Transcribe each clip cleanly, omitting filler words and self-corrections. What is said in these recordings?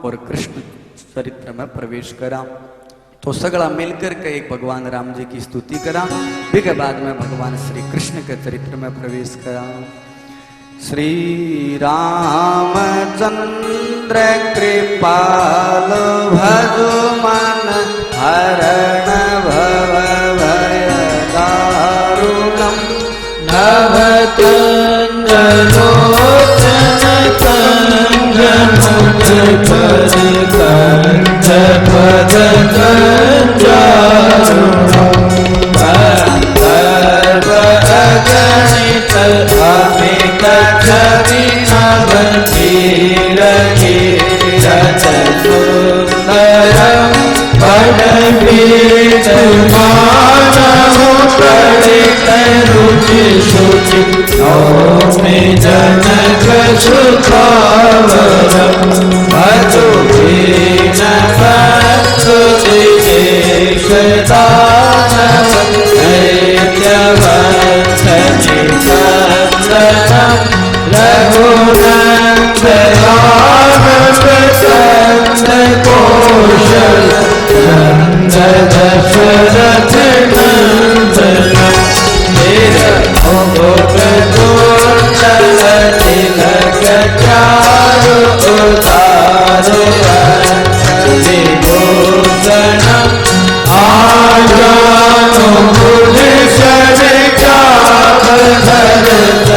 और कृष्ण चरित्र में प्रवेश करा। तो सगड़ा मिलकर के एक भगवान राम जी की स्तुति करा, फिर बाद में भगवान श्री कृष्ण के चरित्र में प्रवेश करा। श्री रामचंद्र कृपाल भजो मन हरण भव भय दारुणम नवतंजलोचन कंजमुख पद कंज पद कंजारुणम अगणित अमित छवि नवनीर कीरत सुंदरम पढ़बीत मानव पढ़ित रुचि शुचि नौमि जनक सुखावरम भजो दीन बंधु दिनेश दानव दैत्यवंशनि चंदनम रघुनंदन प्रसन्न कौशल दशरथ नंदनम तिलक चारु उतारो विभूषणम आजानो भूषण चावधरत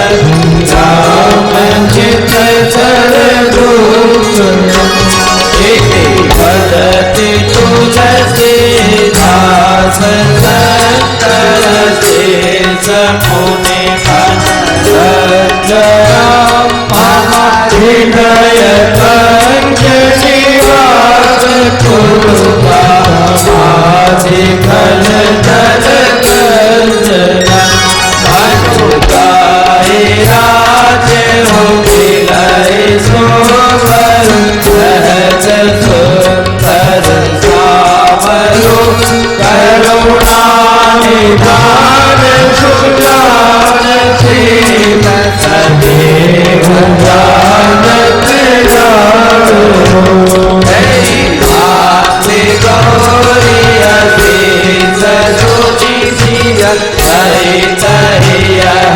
राम चित सर्वभूषणम इति वदति तुलसी दास संकर शेष मुनि हृदय कंज निवास कुरुबाधि खल जल कंजना मनुगाई राज हो मिलय सोवर सहज सुंदर सावरो करुणा निधान सुजान शील सदैव जानत जानो आस्ते गौरी असीस सुचि सियत सहित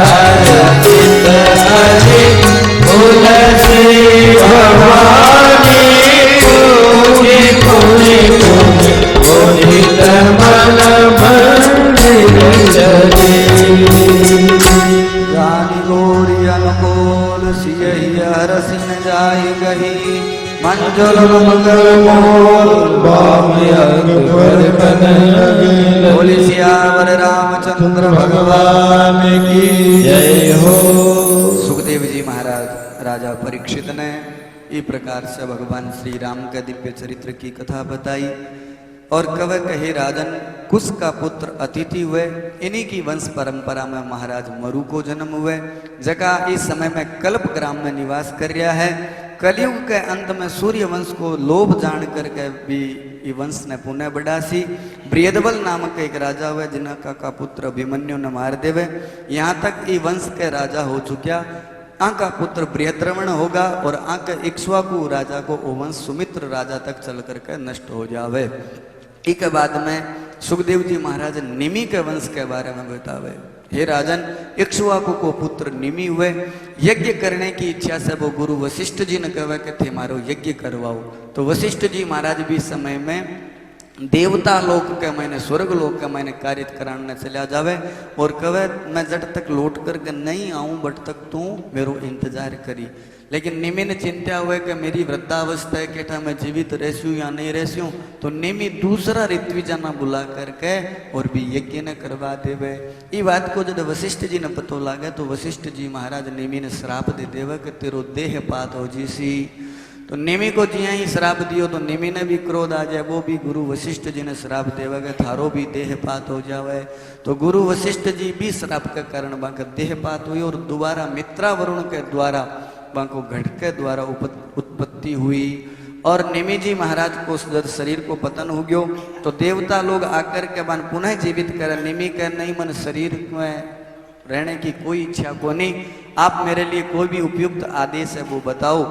हर चित हरि तुलसी भवानी पूजी पूजी पूजी पूजित मन मंदिर जरी रानी गौरी अनुकूल सियहि हरसिन जाय गही मंजुल मंगल मोल बोले सियावर रामचंद्र भगवान की जय हो। सुखदेव जी महाराज राजा परीक्षित ने इस प्रकार से भगवान श्री राम के दिव्य चरित्र की कथा बताई और कवे कहे राजन कुश का पुत्र अतिथि हुए, इन्हीं की वंश परंपरा में महाराज मरु को जन्म हुए, जगह इस समय में कल्प ग्राम में निवास कर रहा है। कलयुग के अंत में सूर्य वंश को लोभ जान करके भी ये वंश ने पुनः बढ़ासी। बृहदबल नामक एक राजा हुए जिनका का पुत्र अभिमन्यु ने मार देवे। यहाँ तक ये वंश के राजा हो चुका। आका पुत्र बृहद्रमण होगा और आका इक्ष्वाकु राजा को वो वंश सुमित्र राजा तक चल करके नष्ट हो जावे। एक बाद में सुखदेव जी महाराज निमि के वंश के बारे में बतावे। हे राजन, इक्ष्वाकु को पुत्र निमि हुए। यज्ञ करने की इच्छा से वो गुरु वशिष्ठ जी ने कहा कि थे मारो यज्ञ करवाओ। तो वशिष्ठ जी महाराज भी समय में देवता लोक के मैंने स्वर्ग लोक के मैंने कार्य कराने चला जावे और कवे मैं जट तक लौट करके नहीं आऊं बट तक तू मेरो इंतजार करी। लेकिन निमि ने चिंता हुए कि मेरी वृद्धावस्था है केठा मैं जीवित रहूं या नहीं रहूं। तो निमि दूसरा ऋत्विजना बुला करके और भी यज्ञ न करवा देवे। ये बात को जब वशिष्ठ जी ने पतो लागे तो वशिष्ठ जी महाराज निमि ने श्राप दे देवे कि तेरो देह पात हो जीसी। तो निमि को जिया ही श्राप दियो तो निमि ने भी क्रोध आ जाए। वो भी गुरु वशिष्ठ जी ने श्राप देवे कि थारो भी देहपात हो जावे। तो गुरु वशिष्ठ जी भी श्राप के कारण बाका देहपात हुई और दोबारा मित्रा वरुण के द्वारा बाको घट के द्वारा उत्पत्ति हुई। और निमि जी महाराज को जब शरीर को पतन हो गयो तो देवता लोग आकर के बन पुनः जीवित करे। निमि के नहीं मन शरीर में रहने की कोई इच्छा को नहीं, आप मेरे लिए कोई भी उपयुक्त आदेश है वो बताओ।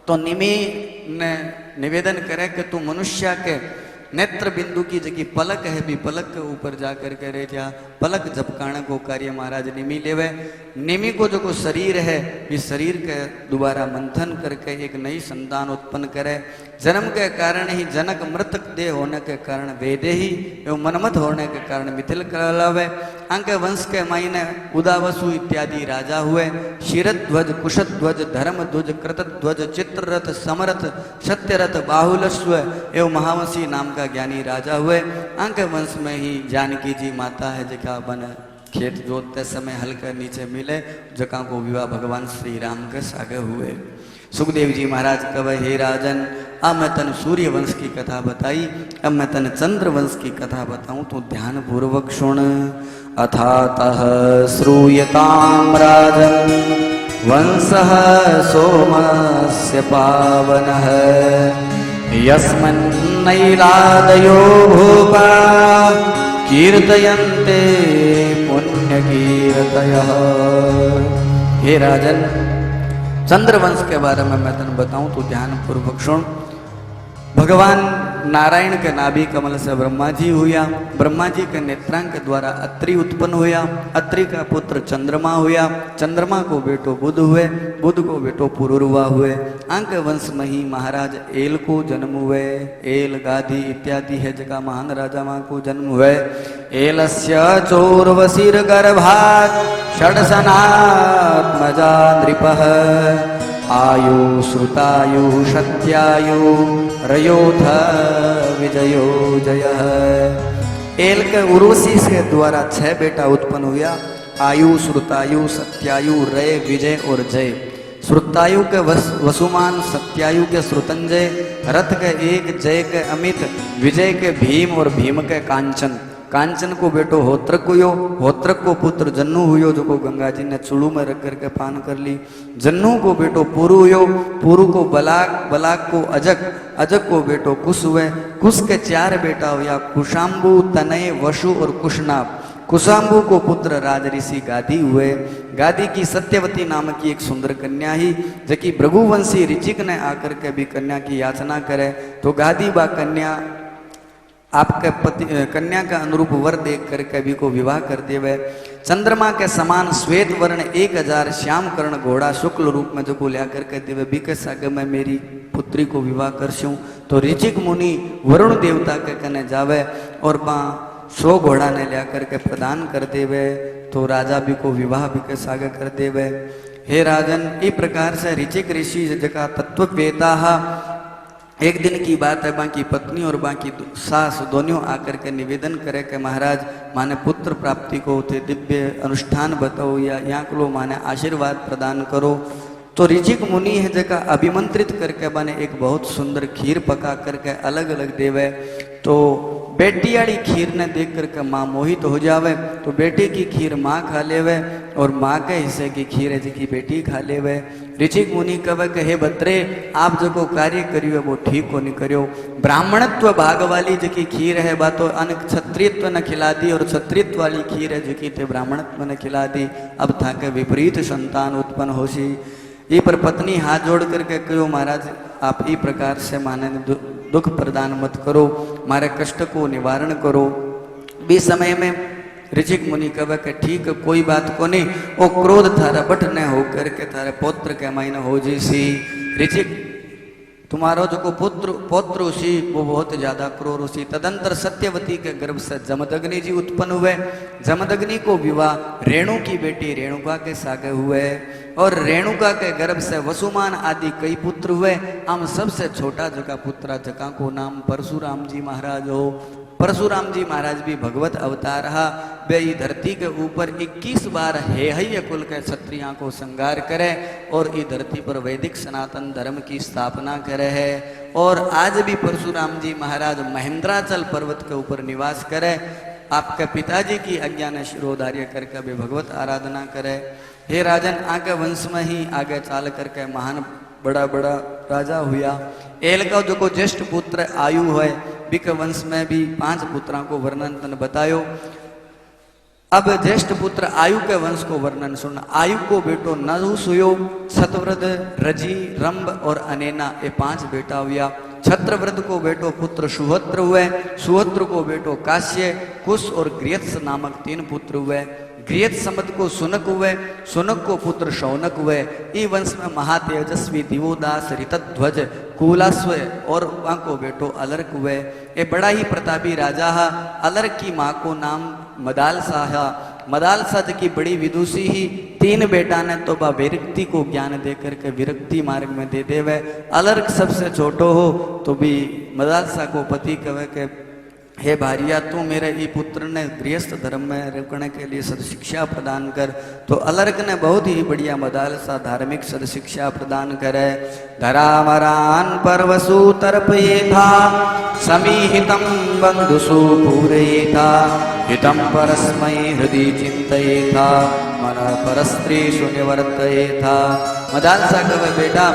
तो निमि ने निवेदन करे कि तू मनुष्य के नेत्र बिंदु की जगह पलक है भी पलक के ऊपर जाकर करे जा पलक झपकाने को कार्य महाराज निमि लेवे। निमि को जो को शरीर है इस शरीर के दोबारा मंथन करके एक नई संतान उत्पन्न करे। जन्म के कारण ही जनक मृतक देह होने के कारण वेदेही एवं मनमत होने के कारण मिथिल कहलावे। अंक वंश के मायने उदावसु इत्यादि राजा हुए। शिरध्वज कुशध्वज धर्मध्वज कृतध्वज चित्ररथ समरथ सत्यरथ बाहुलस्व एवं महावंशी नाम का ज्ञानी राजा हुए। अंक वंश में ही जानकी जी माता है जका बन खेत जोतते समय हल के नीचे मिले जका को विवाह भगवान श्री राम के सागे हुए। सुखदेव जी महाराज कहे हे राजन अब मैं तन सूर्य वंश की कथा बताई, अब मैं तन चंद्र वंश की कथा बताऊं तो ध्यान पूर्वक सुन। अथातः श्रूयताम राजन वंशः सोमस्य पावनः यस्मन्नैलादयो भूपा कीर्तयन्ते पुण्यकीर्तयः। हे राजन चंद्रवंश के बारे में मैं तन बताऊं तो ध्यान पूर्वक सुन। भगवान नारायण के नाभि कमल से ब्रह्मा जी हुआ। ब्रह्मा जी के नेत्रांग के द्वारा अत्रि उत्पन्न हुआ। अत्रि का पुत्र चंद्रमा हुआ। चंद्रमा को बेटो बुध हुए। बुध को बेटो पुरुरवा हुए। अंक वंश में ही महाराज एल को जन्म हुए। एल गाधी इत्यादि है जगह महान राजा मां को जन्म हुए। एलस्य चोर्वशीर गर्भात् षड्सनात्मजा नृपः आयु श्रुतायु सत्यायु रयोथ विजयो जयः। एल के उर्वशी के द्वारा 6 बेटा उत्पन्न हुआ। आयु श्रुतायु सत्यायु रय विजय और जय। श्रुतायु के वसुमान, सत्यायु के श्रुतंजय, रथ के एक, जय के अमित, विजय के भीम और भीम के कांचन। कांचन को बेटो होत्रक हुयो। होत्रक को पुत्र जन्नू हुयो जो को गंगा जी ने चुड़ू में रख करके पान कर ली। जन्नू को बेटो पुरु हुयो। पुरु को बलाक, बलाक को अजक, अजक को बेटो कुश हुए। कुश के 4 बेटा हुआ कुशाम्बु, तनय, वशु और कुशनाभ। कुशाम्बु को पुत्र राजऋषि गादी हुए। गादी की सत्यवती नाम की एक सुंदर कन्या ही जबकि भृगुवंशी ऋचिक ने आकर के भी कन्या की याचना करे तो गादी बा कन्या आपके पति कन्या का अनुरूप वर देख करके भी को विवाह कर देवे। चंद्रमा के समान श्वेत वर्ण 1000 श्याम कर्ण घोड़ा शुक्ल रूप में जो को लिया करके देवे बीके सागे में मेरी पुत्री को विवाह करशूं। तो ऋचिक मुनि वरुण देवता के कने जावे और 100 घोड़ा ने लिया करके प्रदान कर देवे। तो राजा भी को विवाह भी के सागे कर देवे। हे राजन इस प्रकार से ऋचिक ऋषि जका तत्ववेता एक दिन की बात है। बाकी पत्नी और बाकी सास दोनों आकर के निवेदन करे कि महाराज माने पुत्र प्राप्ति को थे दिव्य अनुष्ठान बताओ या यहाँ को माने आशीर्वाद प्रदान करो। तो ऋचिक मुनि है जगह अभिमंत्रित करके बने एक बहुत सुंदर खीर पका करके अलग अलग देवे। तो बेटी वाली खीर ने देख करके माँ मोहित हो जावे। तो बेटी की खीर माँ खा लेवे और माँ के हिस्से की खीर है जिसकी बेटी खा लेवे। ऋचिक मुनि कहे कि हे बत्रे आप जो को कार्य करियो वो ठीक को नहीं करियो। ब्राह्मणत्व भाग वाली जो की खीर है बा तो अन क्षत्रियत्व ने खिला दी और क्षत्रियत्व वाली खीर है जो की थे ब्राह्मणत्व ने खिला दी। अब था के विपरीत संतान उत्पन्न होशी। ये पर पत्नी हाथ जोड़ करके कहो महाराज आप ई प्रकार से माने दुख प्रदान मत करो, मारे कष्ट को निवारण करो। भी समय में ऋचिक मुनि कहे कि ठीक कोई बात को नहीं। वो क्रोध थारा बट न हो करके थारे पौत्र के मायने हो जैसी। ऋचिक तुम्हारो जो को पौत्र उसी वो बहुत ज्यादा क्रूर उसी। तदंतर सत्यवती के गर्भ से जमदग्नि जी उत्पन्न हुए। जमदग्नि को विवाह रेणु की बेटी रेणुका के सागे हुए और रेणुका के गर्भ से वसुमान आदि कई पुत्र हुए। हम सबसे छोटा जका पुत्र जका को नाम परशुराम जी महाराज हो। परशुराम जी महाराज भी भगवत अवतार रहा। वे धरती के ऊपर 21 बार हेहय कुल के क्षत्रियों को संगार करे और इस धरती पर वैदिक सनातन धर्म की स्थापना करे है। और आज भी परशुराम जी महाराज महेंद्राचल पर्वत के ऊपर निवास करे। आपके पिताजी की आज्ञा ने शिरोधार्य करके भी भगवत आराधना करे। हे राजन आगे वंश में ही आगे चाल करके महान बड़ा बड़ा राजा हुआ। एल का जो को ज्येष्ठ पुत्र आयु है बिक वंश में भी 5 पुत्रों को वर्णन तन बतायो। अब ज्येष्ठ पुत्र आयु के वंश को वर्णन सुन। आयु को बेटो नहुसुयो, सतव्रत, रजी, रंभ और अनेना, ये 5 बेटा हुआ। छत्रव्रत को बेटो पुत्र सुहत्र हुए। सुहत्र को बेटो काश्य, कुश और गृहस्थ नामक 3 पुत्र हुए। गृहस्थ समद को सुनक हुए। सुनक को पुत्र शौनक हुए। ई वंश में महातेजस्वी दिवोदास, ऋतध्वज, कुलास्व और वहां को बेटो अलर्क हुए। ये बड़ा ही प्रतापी राजा है। अलर्क की माँ को नाम मदालसा है। मदालसा की बड़ी विदुषी ही 3 बेटा ने तो बा विरक्ति को ज्ञान दे करके विरक्ति मार्ग में दे देवे। अलर्क सबसे छोटो हो तो भी मदालसा को पति कहे के हे भारिया, तू मेरे ई पुत्र ने गृहस्थ धर्म में रुकने के लिए सदशिक्षा प्रदान कर। तो अलर्क ने बहुत ही बढ़िया मदालसा धार्मिक सदशिक्षा प्रदान करे। धरामरान पर्वसु तर्पये था, समीहितम बंधुसु पूरये था, हितम परस्मै हृदय चिंतये था, मन परस्त्रीषु निवर्तये था। मदालसा कहे बेटा,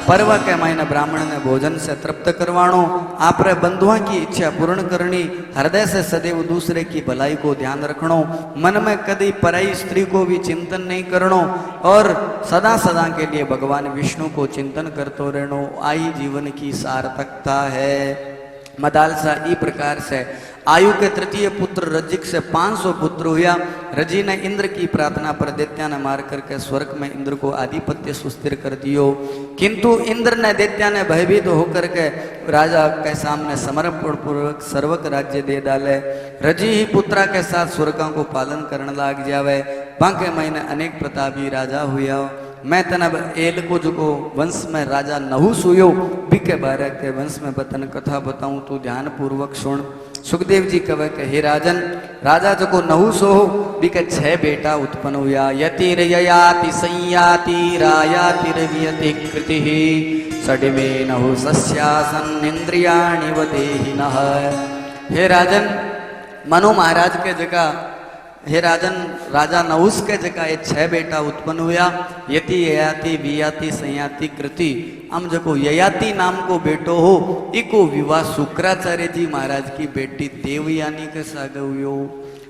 पर्व के महीने ब्राह्मण ने भोजन से तृप्त करवाणो, आपरे बंधुओं की इच्छा पूर्ण करनी, हृदय से सदैव दूसरे की भलाई को ध्यान रखणो, मन में कभी पराई स्त्री को भी चिंतन नहीं करनो और सदा सदा के लिए भगवान विष्णु को चिंतन करते रहनो। आई जीवन की सार्थकता है। मदालसा ई प्रकार से आयु के तृतीय पुत्र रजिक से 500 पुत्र हुआ। रजी ने इंद्र की प्रार्थना पर दैत्या ने मार करके स्वर्ग में इंद्र को आधिपत्य सुस्थिर कर दियो। किंतु इंद्र ने दैत्या ने भयभीत होकर के राजा के सामने समर्पण पूर्वक सर्वक राज्य दे डाले। रजी ही पुत्रा के साथ स्वर्गों को पालन करने लाग जावे। बांके महीने अनेक प्रतापी राजा हुआ। मैं तनब एल को जो वंश में राजा नहुस हुयो बिके बारे के वंश में बतन कथा बताऊं तो ध्यान पूर्वक सुन। सुखदेव जी कहे कि हे राजन, राजा जो को नहुस हो बिके 6 बेटा उत्पन्न हुआ। यतिर ययाति संयाति रायाति रवियति कृति सडिमे नहुसस्यासन इंद्रियाणि वदेहि नः। हे राजन, मनु महाराज के जगह हे राजन राजा नहुस के जगह ये 6 बेटा उत्पन्न हुआ। यति ययाति वियाति संयाति कृति। हम जो ययाति नाम को बेटो हो, इको विवाह शुक्राचार्य जी महाराज की बेटी देवयानी के साथ हुयो।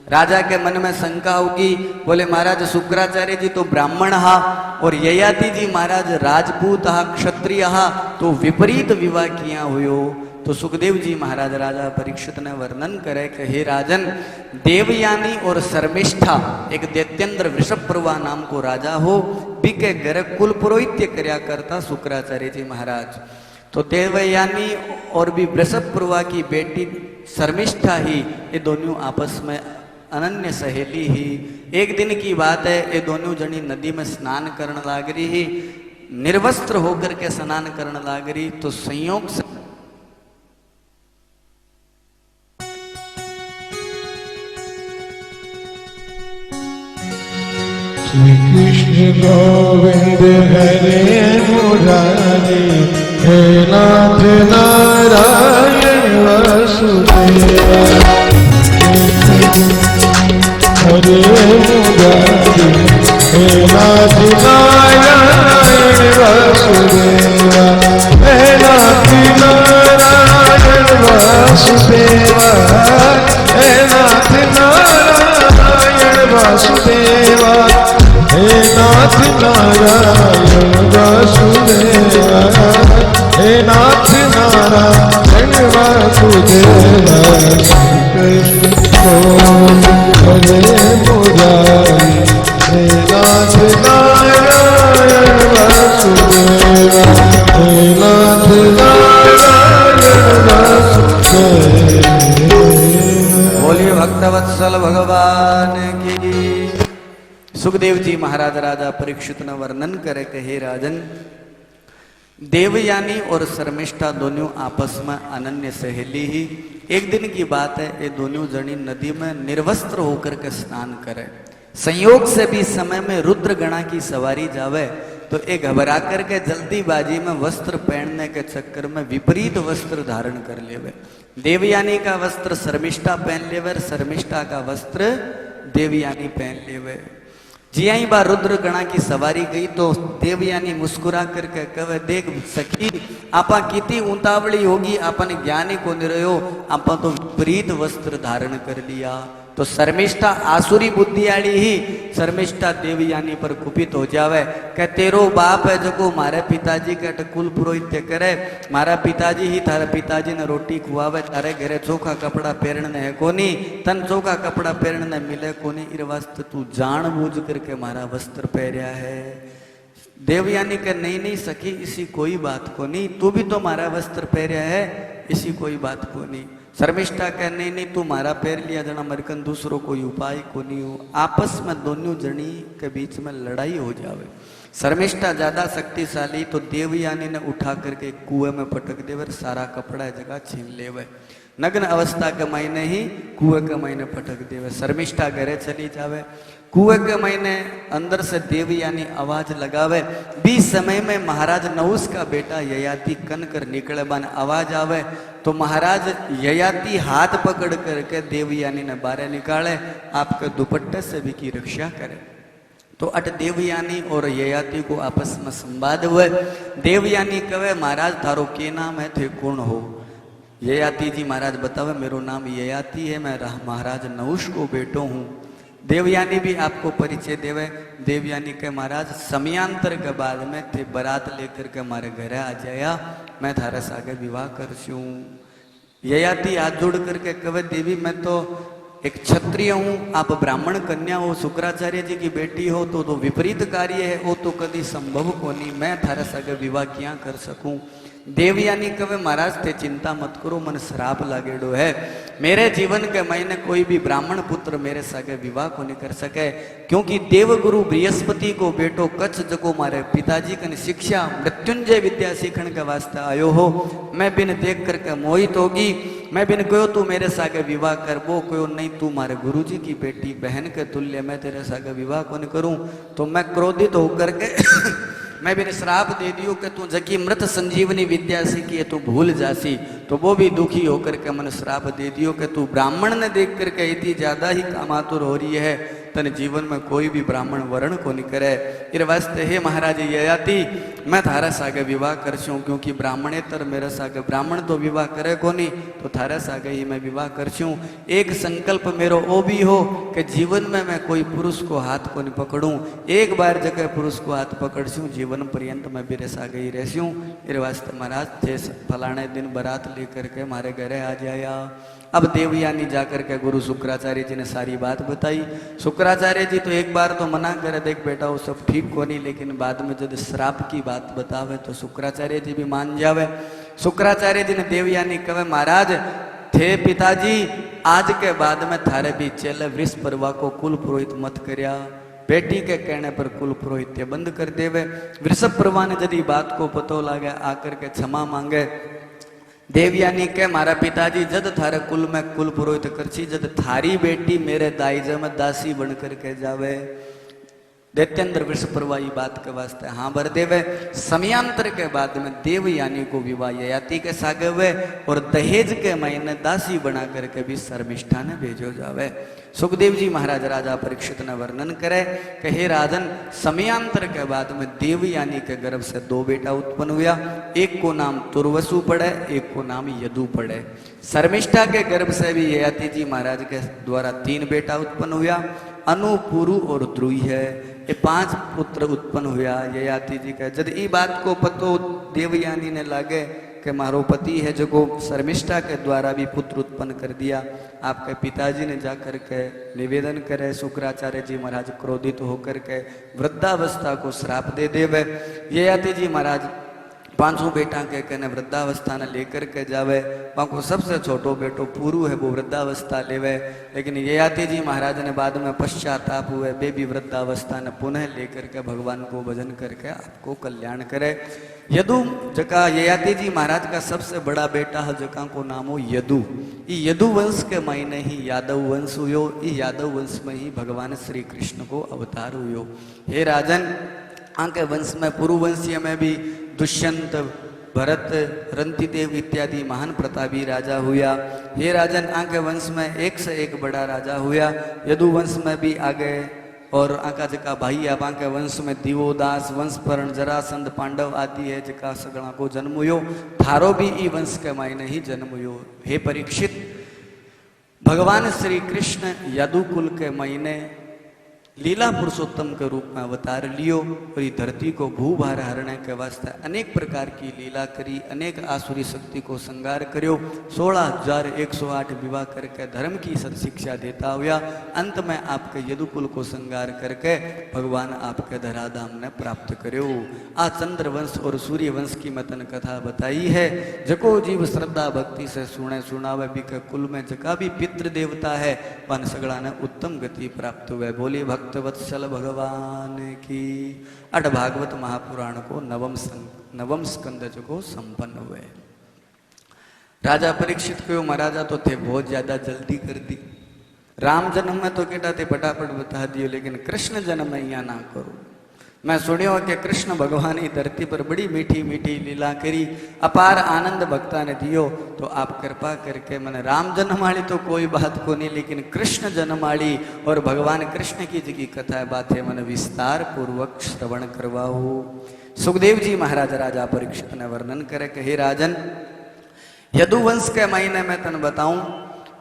राजा के मन में शंका होगी, बोले महाराज शुक्राचार्य जी तो ब्राह्मण हा और ययाति जी महाराज राजपूत हा, क्षत्रिय हा, तो विपरीत विवाह किया हुयो। तो सुखदेव जी महाराज राजा परीक्षित ने वर्णन करे कि हे राजन, देवयानी और शर्मिष्ठा एक दैत्येंद्र वृषभप्रवा नाम को राजा हो, बिके घर कुल पुरोहित्य कर्या करता शुक्राचार्य जी महाराज। तो देवयानी और भी वृषभप्रवा की बेटी शर्मिष्ठा ही, ये दोनों आपस में अनन्य सहेली ही। एक दिन की बात है, ये दोनों जनी नदी में स्नान करने लाग रही ही, निर्वस्त्र होकर के स्नान करने लाग रही। तो संयोग से श्री कृष्ण गोविंद हरे मुरारी, हे नाथ नारायण वासुदेवा। हरे मुरारी, हे नाथ नारायण वासुदेवा। हे नाथ नारायण वासुदेवा। हे नाथ नारायण वासुदेवा। हे नाथ नारायण वासुदेवा। हे नाथ नारायण वासुदेवा। कृष्ण गोविंद हरे मुरारी, हे नाथ नारायण वासुदेवा। हे नाथ नारायण वासुदेवा। बोलिए भक्तवत्सल भगवान की। सुखदेव जी महाराज राजा परीक्षित ने वर्णन करे कि हे राजन, देवयानी और शर्मिष्ठा दोनों आपस में अनन्य सहेली ही। एक दिन की बात है, ये दोनों जनी नदी में निर्वस्त्र होकर के स्नान करे। संयोग से भी समय में रुद्रगणा की सवारी जावे तो एक घबरा करके जल्दीबाजी में वस्त्र पहनने के चक्कर में विपरीत वस्त्र धारण कर लेवे। देवयानी का वस्त्र शर्मिष्ठा पहन लेवे, शर्मिष्ठा का वस्त्र देवयानी पहन लेवे। जिया ही बार रुद्रगणा की सवारी गई तो देवयानी मुस्कुरा करके कहे, देख सखी, आपा कितनी उतावली होगी, आपने ज्ञानी को निरयो, आपा तो विपरीत वस्त्र धारण कर लिया। तो शर्मिष्ठा आसुरी बुद्धि आड़ी ही शर्मिष्ठा देवयानी पर कुपित हो जावे के तेरो बाप है जो मारे पिताजी के कुल पुरोहित्य करे, मारा पिताजी ही थारे पिताजी ने रोटी खुआवे, तारे घरे चोखा कपड़ा पहनने है कोनी, तन चोखा कपड़ा पहनने मिले कोनी, इर वास्ते तू जान बूझ करके मारा वस्त्र पहरिया है। देवयानी के नहीं नहीं सखी इसी कोई बात को नहीं, तू भी तो मारा वस्त्र पहरिया है, इसी कोई बात को नहीं। शर्मिष्ठा कह नहीं नहीं तू मारा पैर लिया जना मरकन दूसरों कोई उपाय को नहीं हो, आपस में दोनों जनी के बीच में लड़ाई हो जावे। शर्मिष्ठा ज्यादा शक्तिशाली तो देवयानी ने उठा करके कुएं में पटक देवे, सारा कपड़ा जगह छीन लेवे, नग्न अवस्था के महीने ही कुएं के महीने पटक देवे। शर्मिष्ठा घरे चली जावे, कुएं के महीने अंदर से देवयानी आवाज लगावे, 20 समय में महाराज नहुस का बेटा ययाति कन कर निकले बन आवाज आवे तो महाराज ययाति हाथ पकड़ करके देवयानी ने बाहर निकाले, आपके दुपट्टे से भी की रक्षा करे। तो अट देवयानी और ययाति को आपस में संवाद हुए। देवयानी कहे महाराज थारो के नाम है, थे कौन हो? ययाति जी महाराज बतावे मेरो नाम ययाति है, मैं महाराज नहुस को बेटो हूँ। देवयानी भी आपको परिचय देवे। देवयानी के महाराज समयांतर के बाद में थे बारात लेकर के हमारे घर आ जाया, मैं थारे सागे विवाह करछूं। ययाति हाथ जोड़ करके कहे देवी मैं तो एक क्षत्रिय हूँ, आप ब्राह्मण कन्या हो, शुक्राचार्य जी की बेटी हो, तो विपरीत कार्य है वो तो कभी संभव को नहीं, मैं थारे सागे विवाह क्या कर सकूं। देवयानी कहे महाराज थे चिंता मत करो, मन श्राप लागेड़ो है, मेरे जीवन के महीने कोई भी ब्राह्मण पुत्र मेरे सागे विवाह को नहीं कर सके, क्योंकि देवगुरु बृहस्पति को बेटो कच्छ जको मारे पिताजी कन शिक्षा मृत्युंजय विद्या सीखने के वास्ते आयो हो, मैं बिन देख करके मोहित होगी, मैं बिन कहो तू मेरे सागे विवाह कर, वो कहो नहीं तू मारे गुरुजी की बेटी बहन के तुल्य, मैं तेरे सागे विवाह को नहीं करूं। तो मैं क्रोधित होकर के मैं भी श्राप दे दियो कि तू जकी मृत संजीवनी विद्या सीखी है तू भूल जासी, तो वो भी दुखी होकर के मन श्राप दे दियो कि तू ब्राह्मण ने देख करके इतनी ज्यादा ही कामातुर हो रही है, तन जीवन में कोई भी ब्राह्मण वर्ण को नहीं करे। इर वास्ते हे महाराज ययाति मैं थारा सागे विवाह करछूं, क्योंकि ब्राह्मणेतर मेरे सागे ब्राह्मण तो विवाह करे को नहीं, तो थारा सागे ही मैं विवाह करछूं। एक संकल्प मेरो ओ भी हो कि जीवन में मैं कोई पुरुष को हाथ को नहीं पकड़ूं, एक बार जगह पुरुष को हाथ पकड़छूं जीवन पर्यंत मैं मेरे सागे ही रहूं। इर वास्ते महाराज थे फलाने दिन बारात लेकर के हमारे घरे आ जाया। अब देवयानी जाकर के गुरु शुक्राचार्य जी ने सारी बात बताई। शुक्राचार्य जी तो एक बार तो मना करे, देख बेटा वो सब ठीक को नहीं, लेकिन बाद में जब श्राप की बात बतावे तो शुक्राचार्य जी भी मान जावे। शुक्राचार्य जी ने देवयानी कहे महाराज थे पिताजी आज के बाद में थारे भी चेले वृष परवा को कुल पुरोहित मत करया, बेटी के कहने पर कुल पुरोहित्य बंद कर देवे। वृषभ परवा ने यदि बात को पतो लागे आकर के क्षमा मांगे। देवयानी के मारा पिताजी जद थारे कुल में कुल पुरोहित करछी, जद थारी बेटी मेरे दाईजे में दासी बन करके जावे। दैत्येंद्र वृषपर्वाई बात के वास्ते हाँ भर देवे। समयांतर के बाद में देवयानी को विवाह ययाति के सागे हुए और दहेज के महीने दासी बना करके भी शर्मिष्ठा ने भेजो जावे। सुखदेव जी महाराज राजा परीक्षित ने वर्णन करे कि हे राजन समयांतर के बाद में देवयानी के गर्भ से 2 बेटा उत्पन्न हुआ, एक को नाम तुर्वसु पड़े, एक को नाम यदु पड़े। शर्मिष्ठा के गर्भ से भी ययाति जी महाराज के द्वारा 3 बेटा उत्पन्न हुआ, अनु, पुरु और द्रुई है, ये 5 पुत्र उत्पन्न हुआ ययाति जी का। जब ये बात को पतो देवयानी ने लागे कि मारो पति है जो को शर्मिष्ठा के द्वारा भी पुत्र उत्पन्न कर दिया, आपके पिताजी ने जाकर के निवेदन करे। शुक्राचार्य जी महाराज क्रोधित होकर के वृद्धावस्था को श्राप दे देवे। ययाति जी महाराज 5 बेटा के कहने वृद्धावस्था ने लेकर के जावे। वहाँ सबसे छोटो बेटो पुरु है वो वृद्धावस्था लेवे, लेकिन ययाति जी महाराज ने बाद में पश्चाताप हुए, वे भी वृद्धावस्था ने पुनः लेकर के भगवान को भजन करके आपको कल्याण करे। यदु जका ययाति जी महाराज का सबसे बड़ा बेटा है जका को नाम हो यदु। ये यदु वंश के महीने ही यादव वंश हुयो, ये यादव वंश में ही भगवान श्री कृष्ण को अवतार हुयो। हे राजन आके वंश में पुरुवंशीय में भी दुष्यंत, भरत, रंतिदेव इत्यादि महान प्रतापी राजा हुआ। हे राजन आके वंश में एक से एक बड़ा राजा हुआ। यदु वंश में भी आगे और आका जका भाई आप आके वंश में दिवोदास, वंशपर्ण, जरासंध, पांडव आदि है जका सगड़ा को जन्म हुयो। थारो भी ई वंश के मायने ही जन्म हुयो। हे परीक्षित भगवान श्री कृष्ण यदुकुल के महीने लीला पुरुषोत्तम के रूप में अवतार लियो और ये धरती को भूभार हरने के वास्ते अनेक प्रकार की लीला करी, अनेक आसुरी शक्ति को संगार करियो, 16,108 विवाह करके धर्म की सत्शिक्षा देता हुआ अंत में आपके यदुकुल को संगार करके भगवान आपके धराधाम ने प्राप्त करियो। आ चंद्रवंश और सूर्य वंश की मतन कथा बताई है। जको जीव श्रद्धा भक्ति से सुने सुनावे भी के कुल में जका भी पितृ देवता है वन सगड़ा ने उत्तम गति प्राप्त हुए। बोली भक्तवत्सल भगवान की। अठ भागवत महापुराण को नवम स्कंद को संपन्न हुए। राजा परीक्षित को महाराजा तो थे बहुत ज्यादा जल्दी कर दी। राम जन्म में तो केटा थे फटाफट बता दियो, लेकिन कृष्ण जन्म में यहाँ ना करो। मैं सुनियो कि कृष्ण भगवान की धरती पर बड़ी मीठी मीठी लीला करी, अपार आनंद भक्ता ने दियो। तो आप कृपा करके मैंने राम जन्माली तो कोई बात को नहीं, लेकिन कृष्ण जन्माली और भगवान कृष्ण की जी की कथा बात है मैंने विस्तार पूर्वक श्रवण करवाओ। सुखदेव जी महाराज राजा परीक्षित ने वर्णन करे कि हे राजन, यदुवंश के महीने में तन बताऊं,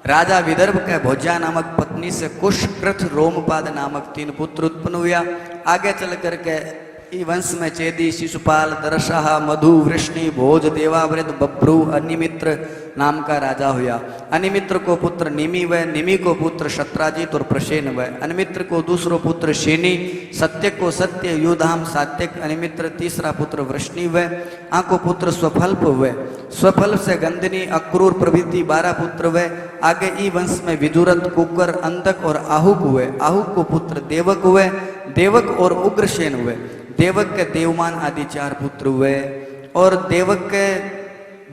राजा विदर्भ के भोज्या नामक पत्नी से कुश, कृथ, रोमपाद नामक 3 पुत्र उत्पन्न हुआ। आगे चल करके ई वंश में चेदी, शिशुपाल, दरशाह, मधु, वृष्णि, भोज, देवावृत, बब्रू, अनिमित्र नाम का राजा हुआ। अनिमित्र को पुत्र निमि व निमि को पुत्र शत्राजित और प्रसेन व अनिमित्र को दूसरो पुत्र शेनी, सत्य को सत्य, युधाम, सात्यक, अनिमित्र तीसरा पुत्र वृष्णि व आको पुत्र स्वफल्प हुए। स्वफल से गंधनी, अक्रूर प्रभृति 12 पुत्र हुए। आगे ई वंश में विदुरथ, कुकर, अंधक और आहुक हुए। आहुक को पुत्र देवक हुए। देवक और उग्रसेन हुए। देवक के देवमान आदि 4 पुत्र हुए और देवक के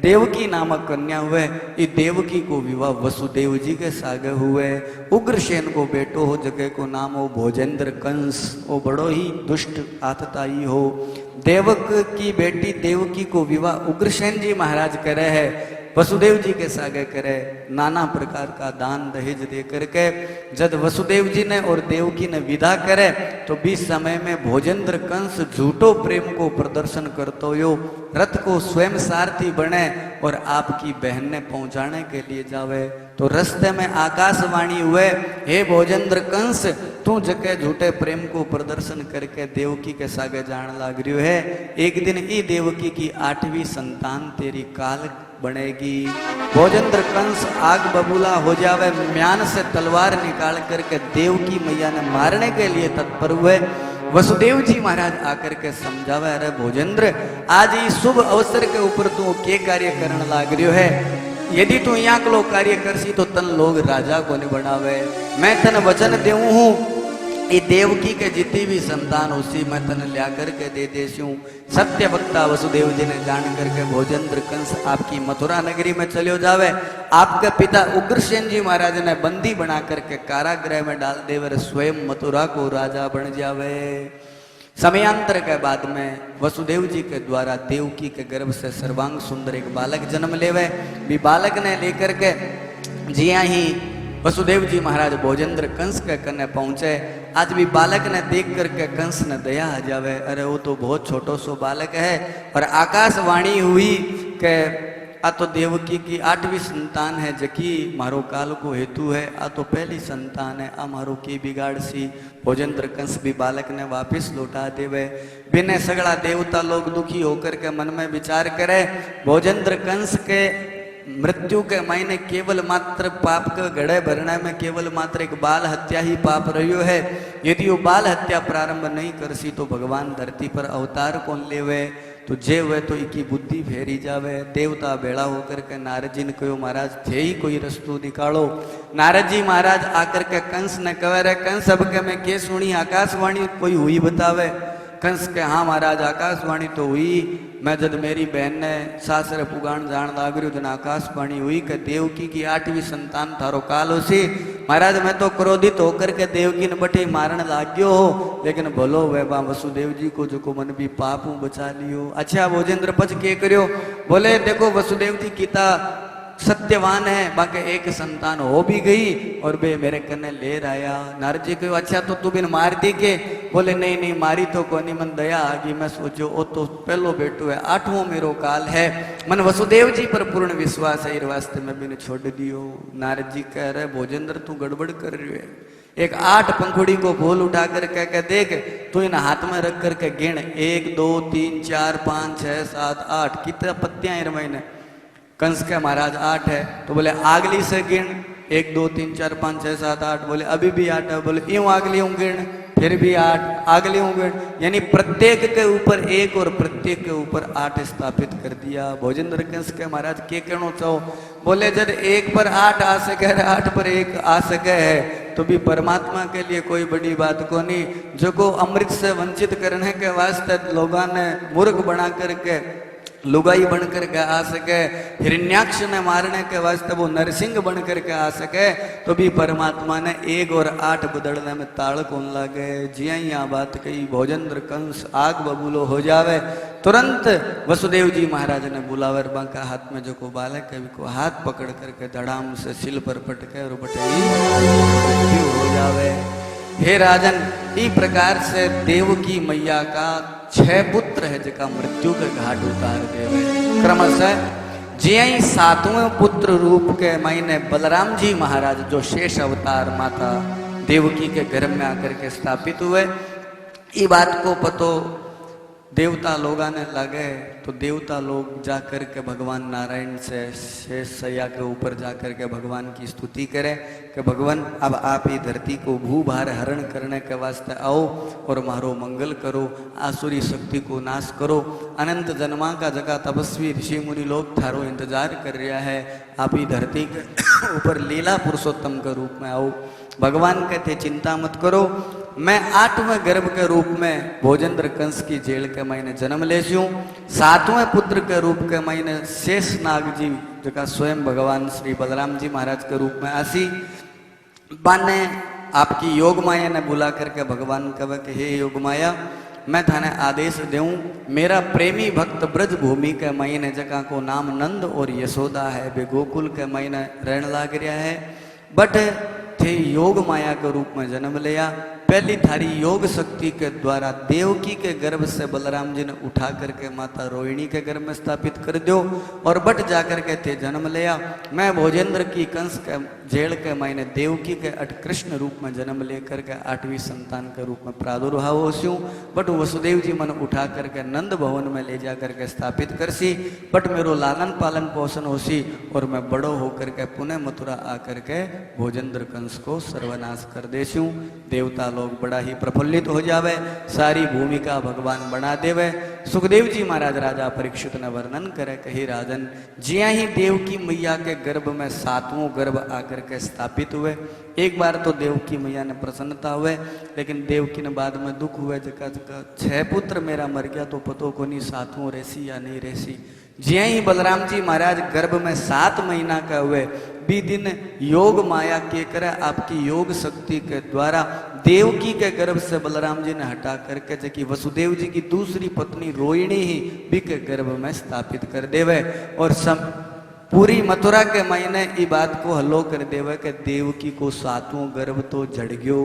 देवकी नामक कन्या हुए। ये देवकी को विवाह वसुदेव जी के सागे हुए। उग्रसेन को बेटो हो, जगह को नाम हो भोजेंद्र कंस, वो बड़ो ही दुष्ट आतताई हो। देवक की बेटी देवकी को विवाह उग्रसेन जी महाराज करे है, वसुदेव जी के सागे करे। नाना प्रकार का दान दहेज दे करके जब वसुदेव जी ने और देवकी ने विदा करे तो 20 समय में भोजेंद्र कंस झूठो प्रेम को प्रदर्शन करतो यो रथ को स्वयं सारथी बने और आपकी बहन ने पहुंचाने के लिए जावे। तो रास्ते में आकाशवाणी हुए, हे भोजेंद्र कंस, तू जके झूठे प्रेम को प्रदर्शन करके देवकी के सागे जान लाग रही है। एक दिन ई देवकी की 8वीं संतान तेरी काल बनेगी। भोजेंद्र कंस आग बबूला हो जावे, म्यान से तलवार निकाल करके देवकी मैया ने मारने के लिए तत्पर हुए। वसुदेव जी महाराज आकर के समझावे, अरे भोजेंद्र, आज इस शुभ अवसर के ऊपर तू के कार्य करने लाग रही है। यदि तू यहाँ को कार्य करसी तो तन लोग राजा को नहीं बनावे। मैं तन वचन देऊ हूँ, ये देवकी के जितनी भी संतान उसी मैं तन लिया करके दे देसी हूँ। सत्य वक्ता वसुदेव जी ने जान करके भोजेंद्र कंस आपकी मथुरा नगरी में चले जावे। आपके पिता उग्रसेन जी महाराज ने बंदी बना करके कारागृह में डाल देवे, स्वयं मथुरा को राजा बन जावे। समयांतर के बाद में वसुदेव जी के द्वारा देवकी के गर्भ से सर्वांग सुंदर एक बालक जन्म लेवे। भी बालक ने लेकर के जिया ही वसुदेव जी महाराज भोजेंद्र कंस के कन्ने पहुंचे। आज भी बालक ने देख करके कंस ने दया आ जावे, अरे वो तो बहुत छोटो सो बालक है। और आकाशवाणी हुई कि आ तो देवकी की 8वीं संतान है, जकी मारो काल को हेतु है। आ तो पहली संतान है, आ मारो की बिगाड़ सी। भोजेंद्र कंस भी बालक ने वापिस लौटा देवे। बिने सगड़ा देवता लोग दुखी होकर के मन में विचार करे, भोजेंद्र कंस के मृत्यु के मायने केवल मात्र पाप के गड़े भरने में केवल मात्र एक बाल हत्या ही पाप रहियो है। यदि वो बाल हत्या प्रारंभ नहीं करसी तो भगवान धरती पर अवतार कौन लेवे। तो जे हुए तो इकी बुद्धि फेरी जावे। देवता बेड़ा होकर के नारद जी ने कहो, महाराज थे ही कोई रस्तो निकालो। नारद जी महाराज आकर के कंस ने कहे, रे कंस अब के मैं के सुनी आकाशवाणी कोई हुई बतावे। कंस के हाँ महाराज आकाशवाणी तो हुई, मैं जब मेरी बहन ने सासरे पुगाण जान लाग रही जन आकाशवाणी हुई कि देवकी की 8वीं संतान थारो काल होसी। महाराज मैं तो क्रोधित होकर के देवकी ने बटे मारण लाग्यो हो, लेकिन भलो वे बा वसुदेव जी को जो को मन भी पाप बचा लियो। अच्छा भोजेंद्र पच के करियो, बोले देखो वसुदेव जी कीता सत्यवान है, बाकी एक संतान हो भी गई और बे मेरे कने ले आया। नारद जी कहो अच्छा तो तू बिन मार दी के? बोले नहीं नहीं मारी तो कोनी, मन दया आ गई। मैं सोचो ओ तो पहलो बेटो है, 8वां मेरो काल है, मन वसुदेव जी पर पूर्ण विश्वास है, इस वास्ते मैं बिन छोड़ दियो। नारद जी कह रहे भोजेंद्र तू गड़बड़ कर रही है। एक 8 पंखुड़ी को फूल उठा कर कह देख तू इन हाथ में रख कर के गिन 1 2 3 4 5 6 7 8 कितना पत्तियां इन महीने। कंस के महाराज 8 है तो बोले आगली से गिन 1 2 3 4 5 6 7 8। बोले अभी भी 8 है। बोले यूं आगली यूं गिन, फिर भी 8 आगली यूं गिन, यानी प्रत्येक के ऊपर 1 और प्रत्येक के ऊपर 8 स्थापित कर दिया। भोजेंद्र कंस के महाराज के कहना चाहो? बोले जब 1 पर 8 आ सके, 8 पर 1 आ सके है तो भी परमात्मा के लिए कोई बड़ी बात को नहीं। जो को अमृत से वंचित करने के वास्ते लोगों ने मूर्ख बना करके लुगाई बन करके आ सके, हिरण्याक्ष ने मारने के वास्ते वो नरसिंह बन करके आ सके, तो भी परमात्मा ने 1 और 8 बदलने में ताड़ कौन लागे। जिया यहाँ बात कही भोजेंद्र कंस आग बबूलो हो जावे, तुरंत वसुदेव जी महाराज ने बुलावर बांका हाथ में जो को बालक है को हाथ पकड़ करके धड़ाम से सिल पर पटके और बटे हो जावे। हे राजन, इस प्रकार से देवकी मैया का 6 पुत्र है जिका मृत्यु के घाट उतार देवे। क्रमशः जिया 7वें पुत्र रूप के मायने बलराम जी महाराज जो शेष अवतार माता देवकी के गर्भ में आकर के स्थापित हुए। ये बात को पतो देवता लोग आने लगे तो देवता लोग जाकर के भगवान नारायण से शेष सैया के ऊपर जाकर के भगवान की स्तुति करें कि भगवान अब आप ही धरती को भूभार हरण करने के वास्ते आओ और मारो मंगल करो, आसुरी शक्ति को नाश करो। अनंत जन्मा का जगह तपस्वी ऋषि मुनि लोग थारो इंतजार कर रहा है, आप ही धरती के ऊपर लीला पुरुषोत्तम के रूप में आओ। भगवान कहते चिंता मत करो, मैं 8वें गर्भ के रूप में भोजेंद्र कंस की जेल के महीने जन्म लेती हूँ। 7वें पुत्र के रूप के महीने शेष नाग जी जो स्वयं भगवान श्री बलराम जी महाराज के रूप में आसी। बाने आपकी योग माया ने बुला करके भगवान कहे कि हे योग माया, मैं थाने आदेश दूं, मेरा प्रेमी भक्त ब्रज भूमि के महीने जगह को नाम नंद और यशोदा है, वे गोकुल के महीने रहने लग रहा है, बट थे योग माया के रूप में जन्म लिया। पहली थारी योग शक्ति के द्वारा देवकी के गर्भ से बलराम जी ने उठा करके माता रोहिणी के गर्भ में स्थापित कर दो और बट जाकर के थे जन्म लिया। मैं भोजेंद्र की कंस के जेल के महीने देवकी के कृष्ण रूप में जन्म लेकर के 8वीं संतान के रूप में प्रादुर्भाव होस्यूं, बट वसुदेव जी मन उठा करके नंद भवन में ले जा करके स्थापित करसी, बट मेरो लालन पालन पोषण होसी और मैं बड़ो होकर के पुनः मथुरा आकर के भोजेंद्र कंस को सर्वनाश कर देसूं। देवता लोग बड़ा ही प्रफुल्लित हो जावे, सारी भूमिका भगवान बना देवे। सुखदेव जी महाराज राजा परीक्षित ने वर्णन करे कही राजन, जिया ही देवकी मैया के गर्भ में 7वां गर्भ आकर के स्थापित हुए। एक बार तो देवकी मैया ने प्रसन्नता हुए, लेकिन देवकी ने बाद में दुख हुए, जगह 6 पुत्र मेरा मर गया तो पतो को नहीं 7वां रेसी या नहीं रेसी। जिया ही बलराम जी महाराज गर्भ में 7 महीना का हुए, बी दिन योग माया के करे आपकी योग शक्ति के द्वारा देवकी के गर्भ से बलराम जी ने हटा करके जबकि वसुदेव जी की दूसरी पत्नी रोहिणी ही बी के गर्भ में स्थापित कर देवे और पूरी मथुरा के महीने ई बात को हल्लो कर देवे कि देवकी को 7वां गर्भ तो जड़ गयो।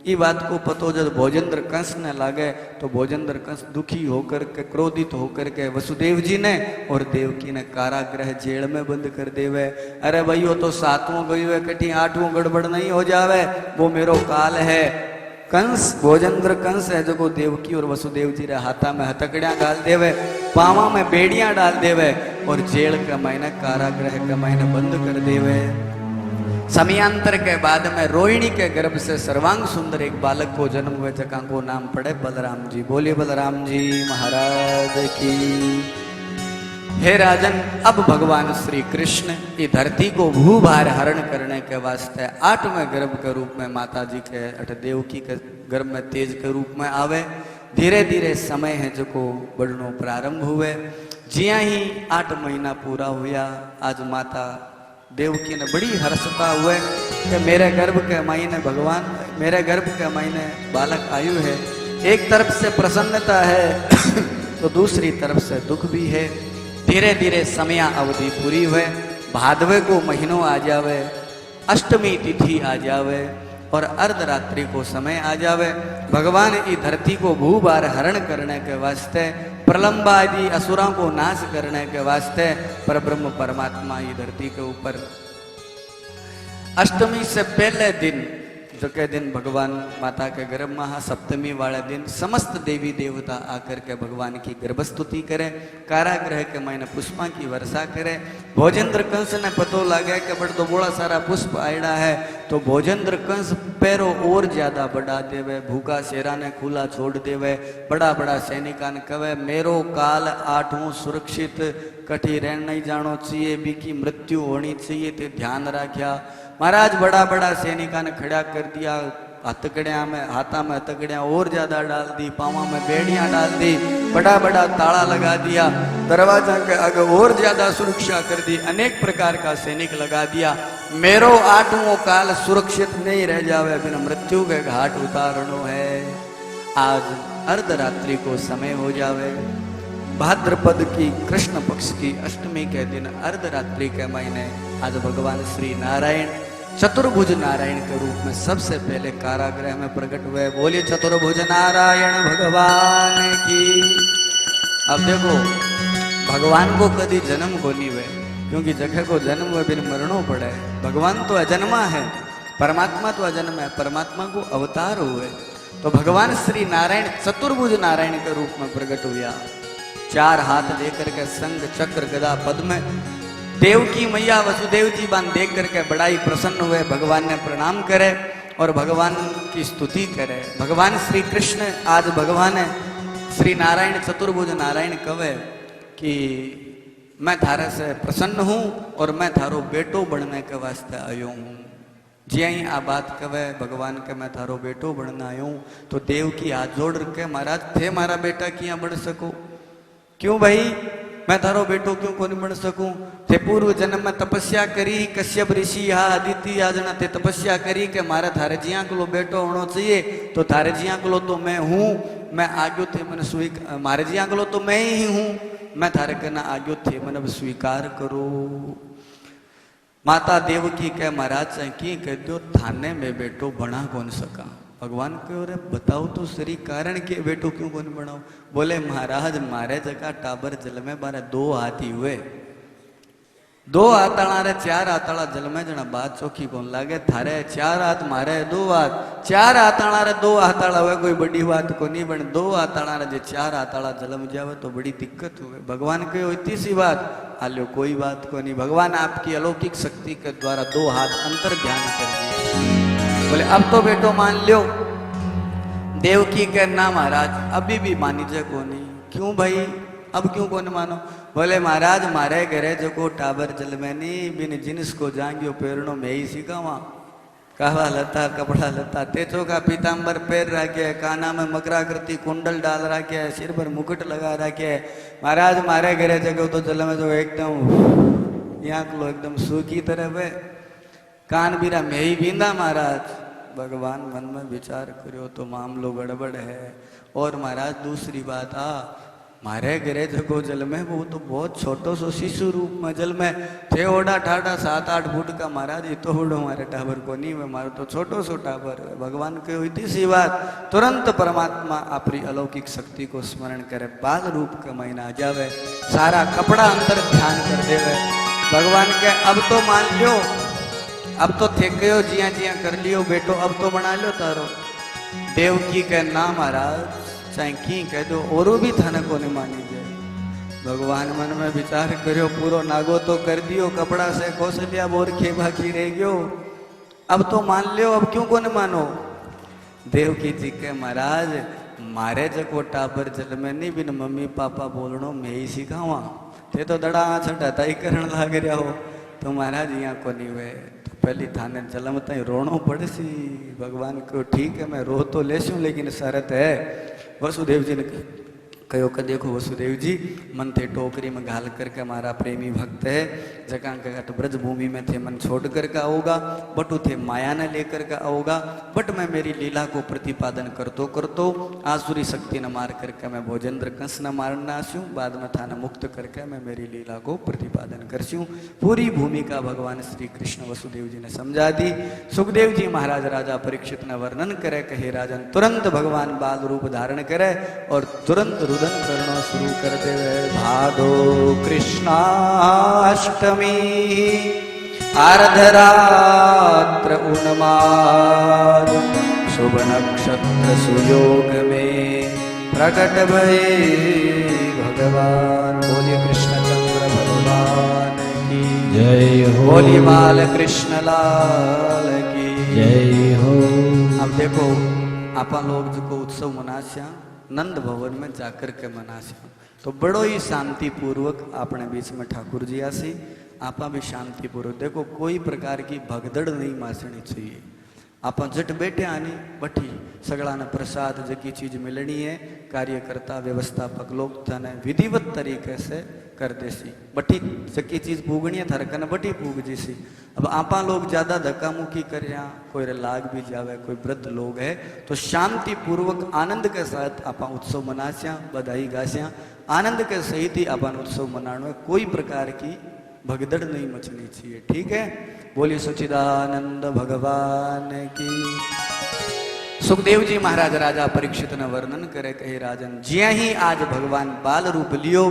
ई बात को पतो जब भोजेंद्र कंस ने लागे तो भोजेंद्र कंस दुखी होकर के क्रोधित होकर के वसुदेव जी ने और देवकी ने कारागृह जेल में बंद कर देवे। अरे भाई वो तो 7वां गयो है, कठी 8वां गड़बड़ नहीं हो जावे, वो मेरो काल है। कंस भोजेंद्र कंस है जो देवकी और वसुदेव जी रे हाथा में हथकड़ियां डाल देवे, पावा में बेड़ियां डाल देवे और जेल के महीने कारागृह के महीने बंद कर देवे। समयांतर के बाद में रोहिणी के गर्भ से सर्वांग सुंदर एक बालक को जन्म हुए जका को नाम पड़े बलराम जी। बोलिए बलराम जी महाराज की। हे राजन, अब भगवान श्री कृष्ण की धरती को भूभार हरण करने के वास्ते 8वें गर्भ के रूप में माता जी के देवकी के गर्भ में तेज के रूप में आवे। धीरे धीरे समय है जो को बढ़नो प्रारंभ हुए। जिया ही 8 महीना पूरा हुआ, आज माता देवकी ने बड़ी हर्षता हुए कि मेरे गर्भ के महीने भगवान, मेरे गर्भ के महीने बालक आयु है। एक तरफ से प्रसन्नता है तो दूसरी तरफ से दुख भी है। धीरे धीरे समय अवधि पूरी हुए। भादवे को महीनों आ जावे, अष्टमी तिथि आ जावे और अर्धरात्रि को समय आ जावे, भगवान ई धरती को भूभार हरण करने के वास्ते, प्रलंबादि असुरों को नाश करने के वास्ते परब्रह्म परमात्मा ई धरती के ऊपर अष्टमी से पहले दिन जो के दिन भगवान माता के गर्भ में सप्तमी वाले दिन समस्त देवी देवता आकर के भगवान की गर्भस्तुति करे, कारागृह के महीने पुष्पा की वर्षा करे। भोजेंद्र कंस ने पतो लगे कि बड़ तो बड़ा सारा पुष्प आयड़ा है, तो भोजेंद्र कंस पैरों और ज्यादा बढ़ा देवे, भूखा शेरा ने खुला छोड़ देवे, बड़ा बड़ा सैनिकान कवे मेरो काल आठों सुरक्षित, कठी रहन नहीं जानो चाहिए, बीकी मृत्यु होनी चाहिए, ते ध्यान रखा। महाराज बड़ा बड़ा सैनिका ने खड़ा कर दिया, हथकड़िया में हाथा में हथकड़ियां और ज्यादा डाल दी, पावा में बेड़ियां डाल दी, बड़ा बड़ा ताला लगा दिया, दरवाजा के आगे और ज्यादा सुरक्षा कर दी, अनेक प्रकार का सैनिक लगा दिया। मेरो आठवां काल सुरक्षित नहीं रह जावे, बिना मृत्यु के घाट उतारनो है। आज अर्धरात्रि को समय हो जावे, भाद्रपद की कृष्ण पक्ष की अष्टमी के दिन अर्धरात्रि के महीने आज भगवान श्री नारायण चतुर्भुज नारायण के रूप में सबसे पहले कारागृह में प्रकट हुए। बोलिए चतुर्भुज नारायण भगवान की। अब देखो भगवान को कभी जन्म को नहीं हुए, क्योंकि जगह को जन्म हुए बिन मरणों पड़े। भगवान तो अजन्मा है, परमात्मा तो अजन्म है, परमात्मा को अवतार हुए। तो भगवान श्री नारायण चतुर्भुज नारायण के रूप में प्रकट हुआ, चार हाथ लेकर के संग चक्र गदा पद्म। देव की मैया वसुदेव जी बान देख करके बड़ा ही प्रसन्न हुए, भगवान ने प्रणाम करे और भगवान की स्तुति करे। भगवान श्री कृष्ण आज भगवान श्री नारायण चतुर्भुज नारायण कहे कि मैं थारे से प्रसन्न हूँ और मैं थारो बेटो बनने के वास्ते आयो हूँ। जी ही आ बात कहे भगवान के मैं थारो बेटो बनना आयो हूँ, तो देव की हाथ जोड़ के महाराज थे मारा बेटा किया बन सको, क्यों भाई मैं थारो बेटो क्यों को नहीं बन सकूं? थे पूर्व जन्म में तपस्या करी, कश्यप ऋषि हा अदिति आजना थे तपस्या करी कि मारे थारे जिया को बेटो होना चाहिए, तो थारे जिया को तो मैं हूँ, मैं आग्यो थे मैंने स्वीकार, मारे जिया को तो मैं ही हूँ, मैं थारे कहना आग्यो थे मैंने स्वीकार करो। माता देवकी के महाराज से की कह दो थाने में बेटो बना कौन सका। भगवान कहो रे बताओ तो सही कारण के बेटो क्यों कौन बनाओ? बोले महाराज मारे जगह टाबर जल में बारे दो हाथी हुए, दो हाथाड़ा रे चार हाथाड़ा जल में जना बात चौकी कौन लागे। थारे चार हाथ मारे दो हाथ, चार हाथाड़ा रे दो हाथाड़ा हुए कोई बड़ी बात को नहीं बन, दो हाथाड़ा रे जे चार हाथाड़ा जल में जावे तो बड़ी दिक्कत हुए। भगवान कहो इतनी सी बात आलो कोई बात को नहीं। भगवान आपकी अलौकिक शक्ति के द्वारा दो हाथ अंतर ध्यान कर दिए। बोले अब तो बेटो मान लियो। देवकी के ना महाराज अभी भी मानी जे को नहीं। क्यों भाई अब क्यों को नहीं मानो? बोले महाराज मारे घरे जो को टाबर जल में नहीं बिन जिनिस को जांगियो पेरणो में ही सिखावा, कहवा लता कपड़ा लता तेचो का पीताम्बर पैर रखे, काना में मकराकृति कुंडल डाल रखे, सिर पर मुकुट लगा रखे। महाराज मारे घरे जगह तो जल में जो एकदम यहाँ को एकदम सूखी तरह वे कान बीरा में ही बींदा। महाराज भगवान मन में विचार करो तो मामलो गड़बड़ है। और महाराज दूसरी बात मारे घरे जगो जल में वो तो बहुत छोटो सो शिशु रूप में जल में थे, ओडा ठाडा 7-8 फुट का। महाराज ये तो ओडो हमारे टाबर को नहीं है, मारो तो छोटो सो टाबर है। भगवान के हुई थी सी बात, तुरंत परमात्मा अपनी अलौकिक शक्ति को स्मरण करे, बाल रूप का महीना आ जावे, सारा कपड़ा अंतर ध्यान कर देवे। भगवान के अब तो मान लियो, अब तो थे गयो जिया जिया कर लियो बेटो, अब तो बना लो तारो। देवकी के नाम महाराज चाहे की कह दो और भी थाने को नहीं मानी जाए। भगवान मन में विचार करो पूरो नागो तो कर दियो, कपड़ा से खोस लिया, बोर खे बाकी रह गयो, अब तो मान लियो, अब क्यों को नहीं मानो? देवकी जी के महाराज मारे जको टाबर जल में नहीं बिन मम्मी पापा बोलनो मैं ही सिखावा, थे तो दड़ा छटा ताई करण लाग रहा हो, तो महाराज यहाँ को नहीं हुए। तो पहली थाने जलम तई रोनो पड़े सी। भगवान को ठीक है मैं रो तो लेशू, लेकिन शरत है। वसुदेव जी ने कहो कि देखो वसुदेव जी मन थे टोकरी में घाल करके हमारा प्रेमी भक्त है जगह के ब्रज भूमि में थे मन छोड़ करके आओगा बट थे माया ने लेकर के आओगा बट मैं मेरी लीला को प्रतिपादन करतो करतो आसुरी शक्ति न मार करके मैं भोजेंद्र कंस न मारना आस्यूं बाद में था न मुक्त करके मैं मेरी लीला को प्रतिपादन करस्यूं। पूरी भूमिका भगवान श्री कृष्ण वसुदेव जी ने समझा दी। सुखदेव जी महाराज राजा परीक्षित ने वर्णन करे कहे राजन तुरंत भगवान बाल रूप धारण करे और तुरंत रुदन करना शुरू कर दे। भादो कृष्णाष्टमी अर्धरात्र उन्माद शुभ नक्षत्र सुयोग में प्रकट भये भगवान। बोलिए कृष्णचंद्र भगवान की जय हो। बोलिए बाल कृष्ण लाल की जय हो। अब देखो आपा लोग जो उत्सव मनास्या नंद भवन में जाकर के मनास्या तो बड़ो ही शांति पूर्वक अपने बीच में ठाकुर जी आसी आपा भी शांति पूर्वक देखो कोई प्रकार की भगदड़ नहीं मासनी चाहिए। आप जट बैठे आनी बठी सगड़ा ने प्रसाद जकी चीज मिलनी है कार्यकर्ता व्यवस्थापक लोग थाने विधिवत तरीके से कर देसी बठी जकी चीज पूगनी है थारे कने बठी पूग जीसी। अब आपा लोग ज्यादा धक्का मुक्की कर कोई लाग भी जावे कोई वृद्ध लोग है तो शांति पूर्वक आनंद के साथ आपा उत्सव मनास्या बधाई गास्या आनंद के सहित ही आपा उत्सव मनानो है कोई प्रकार की भगदड़ नहीं मचनी चाहिए। ठीक है। बोलिए सच्चिदानंद भगवान की। सुखदेव जी महाराज राजा परीक्षित ने वर्णन करे कहे राजन ज्या ही आज भगवान बाल रूप लियो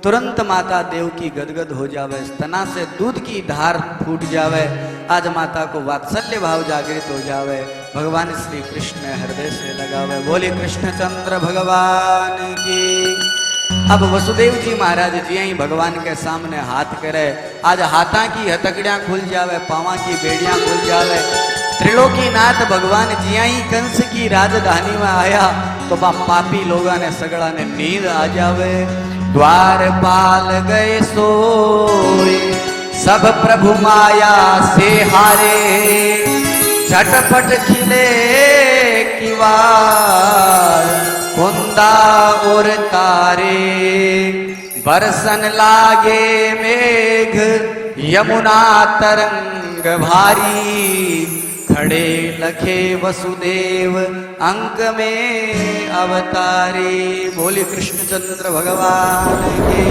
तुरंत माता देव की गदगद हो जावे तना से दूध की धार फूट जावे आज माता को वात्सल्य भाव जागृत हो जावे भगवान श्री कृष्ण हृदय से लगावे। बोले कृष्णचंद्र भगवान की। अब वसुदेव जी महाराज जी ही भगवान के सामने हाथ करे आज हाथा की हथकड़ियां खुल जावे पावा की बेड़ियां खुल जावे। त्रिलोकीनाथ भगवान जिया ही कंस की राजधानी में आया तो पापी लोगों ने सगड़ा ने नींद आ जावे। द्वारपाल गए सोए सब प्रभु माया से हारे झटपट खिले किवार कुंदा और तारे बरसन लागे मेघ यमुना तरंग भारी खड़े लखे वसुदेव अंक में अवतारी। बोले कृष्णचंद्र भगवान की।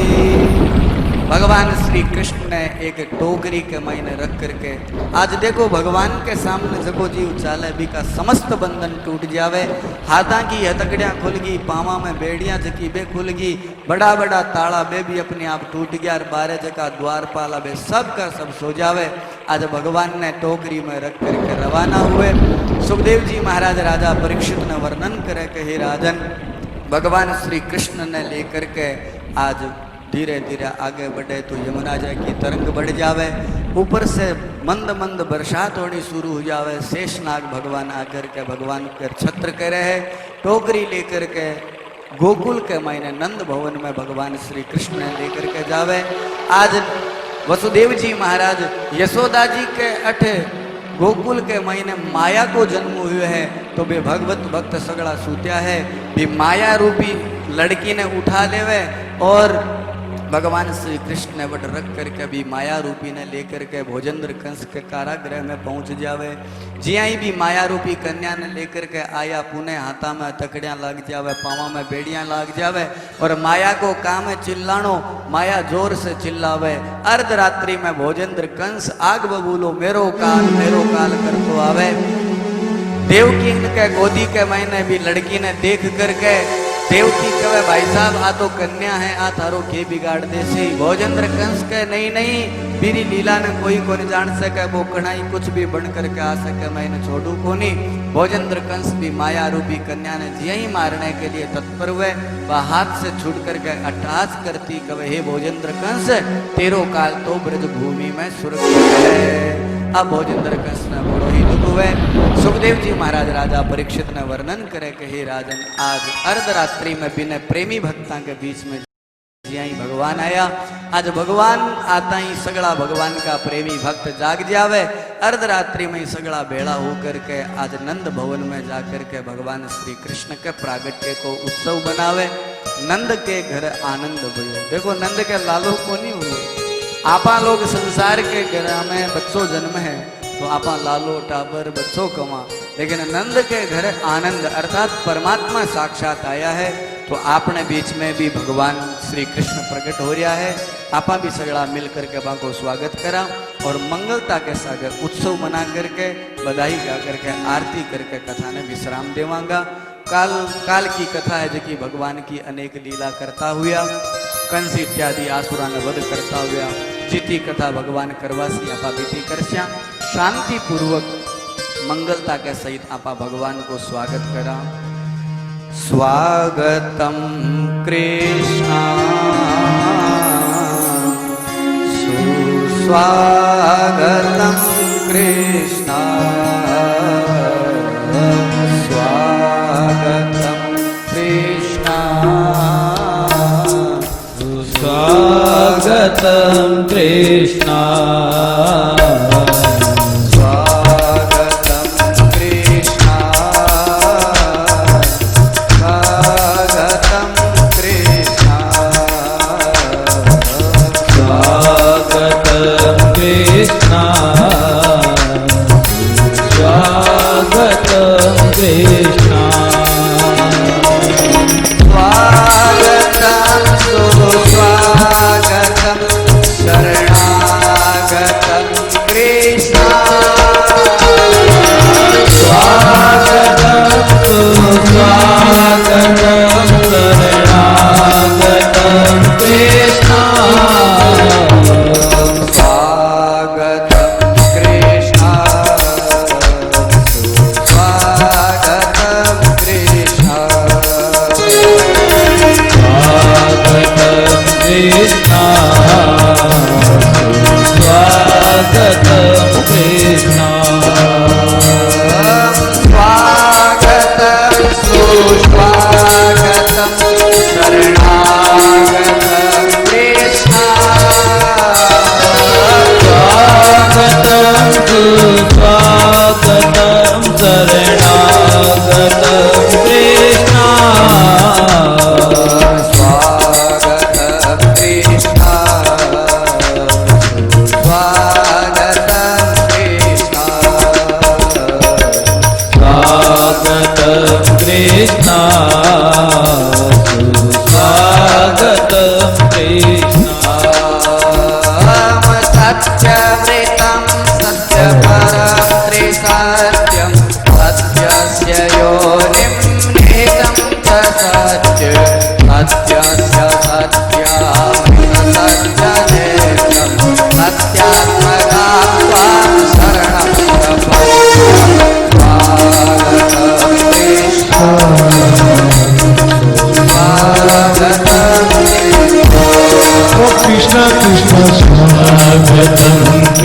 भगवान श्री कृष्ण ने एक टोकरी के मायने रख करके आज देखो भगवान के सामने जगो जी उचाले भी का समस्त बंधन टूट जावे हाथा की हथकड़ियां खुल गई पावा में बेड़ियां जकी बे खुल गई बड़ा बड़ा ताला बे भी अपने आप टूट गया और बारह जगह द्वारपाला बे सब का सब सो जावे। आज भगवान ने टोकरी में रख करके रवाना हुए। सुखदेव जी महाराज राजा परीक्षित ने वर्णन करे कहे राजन भगवान श्री कृष्ण ने लेकर के आज धीरे धीरे आगे बढ़े तो यमुना जी की तरंग बढ़ जावे ऊपर से मंद मंद बरसात होनी शुरू हो जावे। शेषनाग भगवान आकर के भगवान के छत्र करे है टोकरी लेकर के गोकुल के मायने नंद भवन में भगवान श्री कृष्ण लेकर के जावे। आज वसुदेव जी महाराज यशोदा जी के अठे गोकुल के महीने माया को जन्म हुए है तो बे भगवत भक्त सगड़ा सूत्या है भी माया रूपी लड़की ने उठा लेवे और भगवान श्री कृष्ण ने बट रख करके भी माया रूपी ने लेकर के भोजेंद्र कंस के कारागृह में पहुंच जावे। जिया ही भी माया रूपी कन्या ने लेकर के आया पुणे हाथा में तकड़ियां लग जावे पावा में बेड़ियां लग जावे और माया को काम है चिल्लानो माया जोर से चिल्लावे। अर्धरात्रि में भोजेंद्र कंस आग बबूलो मेरो काल कर तो आवे। देवकी के गोदी के महीने भी लड़की ने देख करके देवकी कहे भाई साहब आ तो कन्या है आ थारो के बिगाड़ देसी। भोजेंद्र कंस के नहीं मेरी लीला ने कोई को नहीं जान सके वो कढ़ाई कुछ भी बन करके आ सके मैं इन्हें छोड़ू को नहीं। भोजेंद्र कंस भी माया रूपी कन्या ने जिया ही मारने के लिए तत्पर हुए वह हाथ से छूट करके अट्टहास करती कहे हे भोजेंद्र कंस तेरो काल तो ब्रज भूमि में सुरक्षित है। अब भोजेंद्र कंस ने बड़ो ही दुख हुए। सुखदेव जी महाराज राजा परीक्षित ने वर्णन करे कि हे राजन आज अर्धरात्रि में बिना प्रेमी भक्ता के बीच में ही भगवान आया। आज भगवान आता ही सगड़ा भगवान का प्रेमी भक्त जाग जावे। अर्धरात्रि में ही सगड़ा बेड़ा होकर के आज नंद भवन में जाकर के भगवान श्री कृष्ण के प्रागट्य को उत्सव बनावे। नंद के घर आनंद भयो। देखो नंद के लालो को नहीं हुए, आपा लोग संसार के घर में बच्चों जन्म है तो आपा लालो टाबर बच्चों कमा, लेकिन नंद के घर आनंद अर्थात परमात्मा साक्षात आया है। तो आपने बीच में भी भगवान श्री कृष्ण प्रकट हो रहा है। आपा भी सगड़ा मिल करके वहां को स्वागत करा और मंगलता के सागर उत्सव मना करके बधाई गा करके आरती करके कथा ने विश्राम देवांगा। काल की कथा है जो कि भगवान की अनेक लीला करता हुआ कंस इत्यादि आसुरा ने वध करता हुआ जीती कथा भगवान करवासी आपा बीती करश्या। शांति पूर्वक मंगलता के सहित आपा भगवान को स्वागत करा। स्वागतम कृष्ण सुस्वागतम कृष्ण स्वागतम कृष्ण सुस्वागतम कृष्ण स्वागतम शरणागतम कृष्ण स्वागतम कृष्ण स्वागतम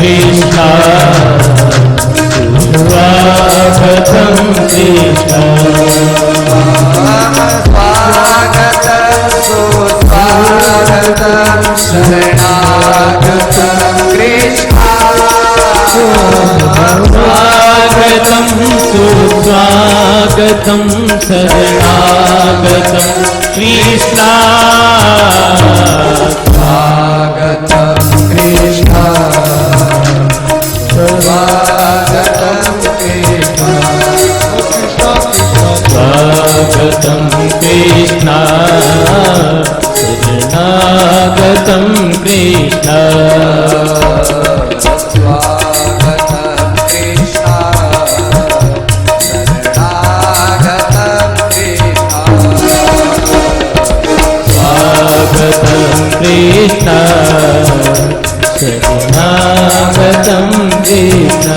कृष्ण स्वागतम कृष्ण शरणागतम कृष्ण कृष्ण शरणागतम कृष्ण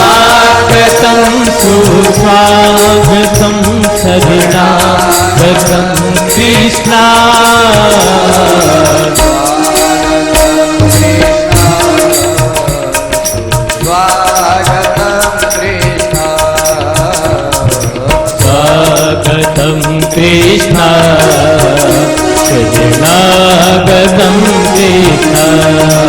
स्वागतम सुस्वागतम शरणागतम कृष्ण कृष्ण शरणागतम कृष्ण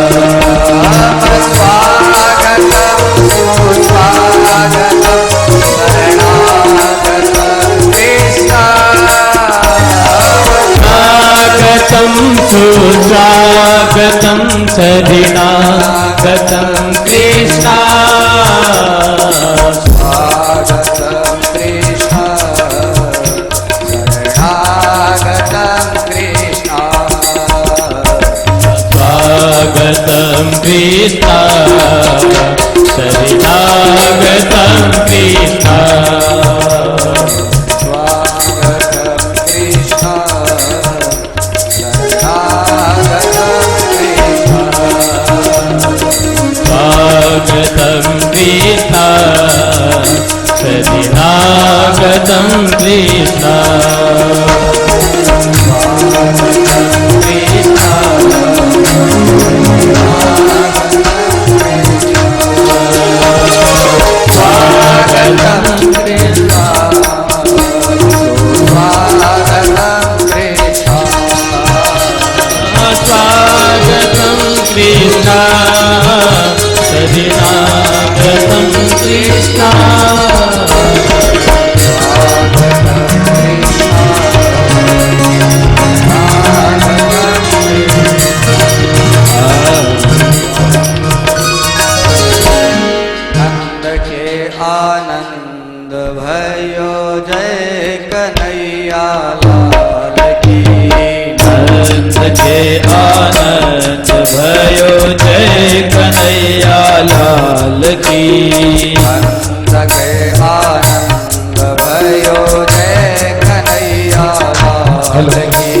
स्वागतं शरणागतं कृष्ण स्वागतं कृष्ण शरणागतं कृष्ण स्वागतं कृष्ण शरणागतं कृष्ण स्वागतं कृष्ण शरणागतं कृष्ण शरणागतं कृष्ण नंद के आनंद भयो जय कन्हैया लाल की नंद के आनंद भयो जय कन्हैया लाल की नंद के आनंद भयो जय कन्हैया लाल की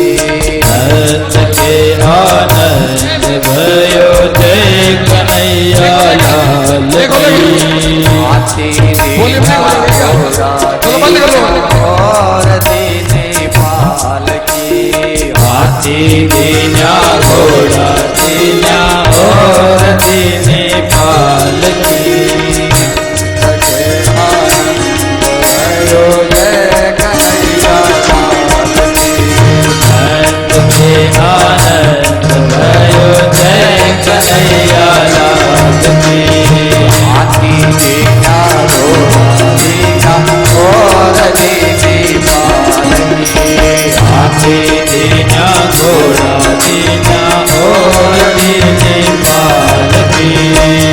नंद के आनंद भयो जय कन्हैया लाल की हाथी दीना और दीने पाल की हाथी दीना घोड़ा दीना और दीने पाल की भयो जय कन्हैया लाल की नंद के आनंद भयो जय कन्हैया लाल की हाथी दीना दीना और दीने पाल की हाथी दीना घोड़ा दीना और दीने पाल की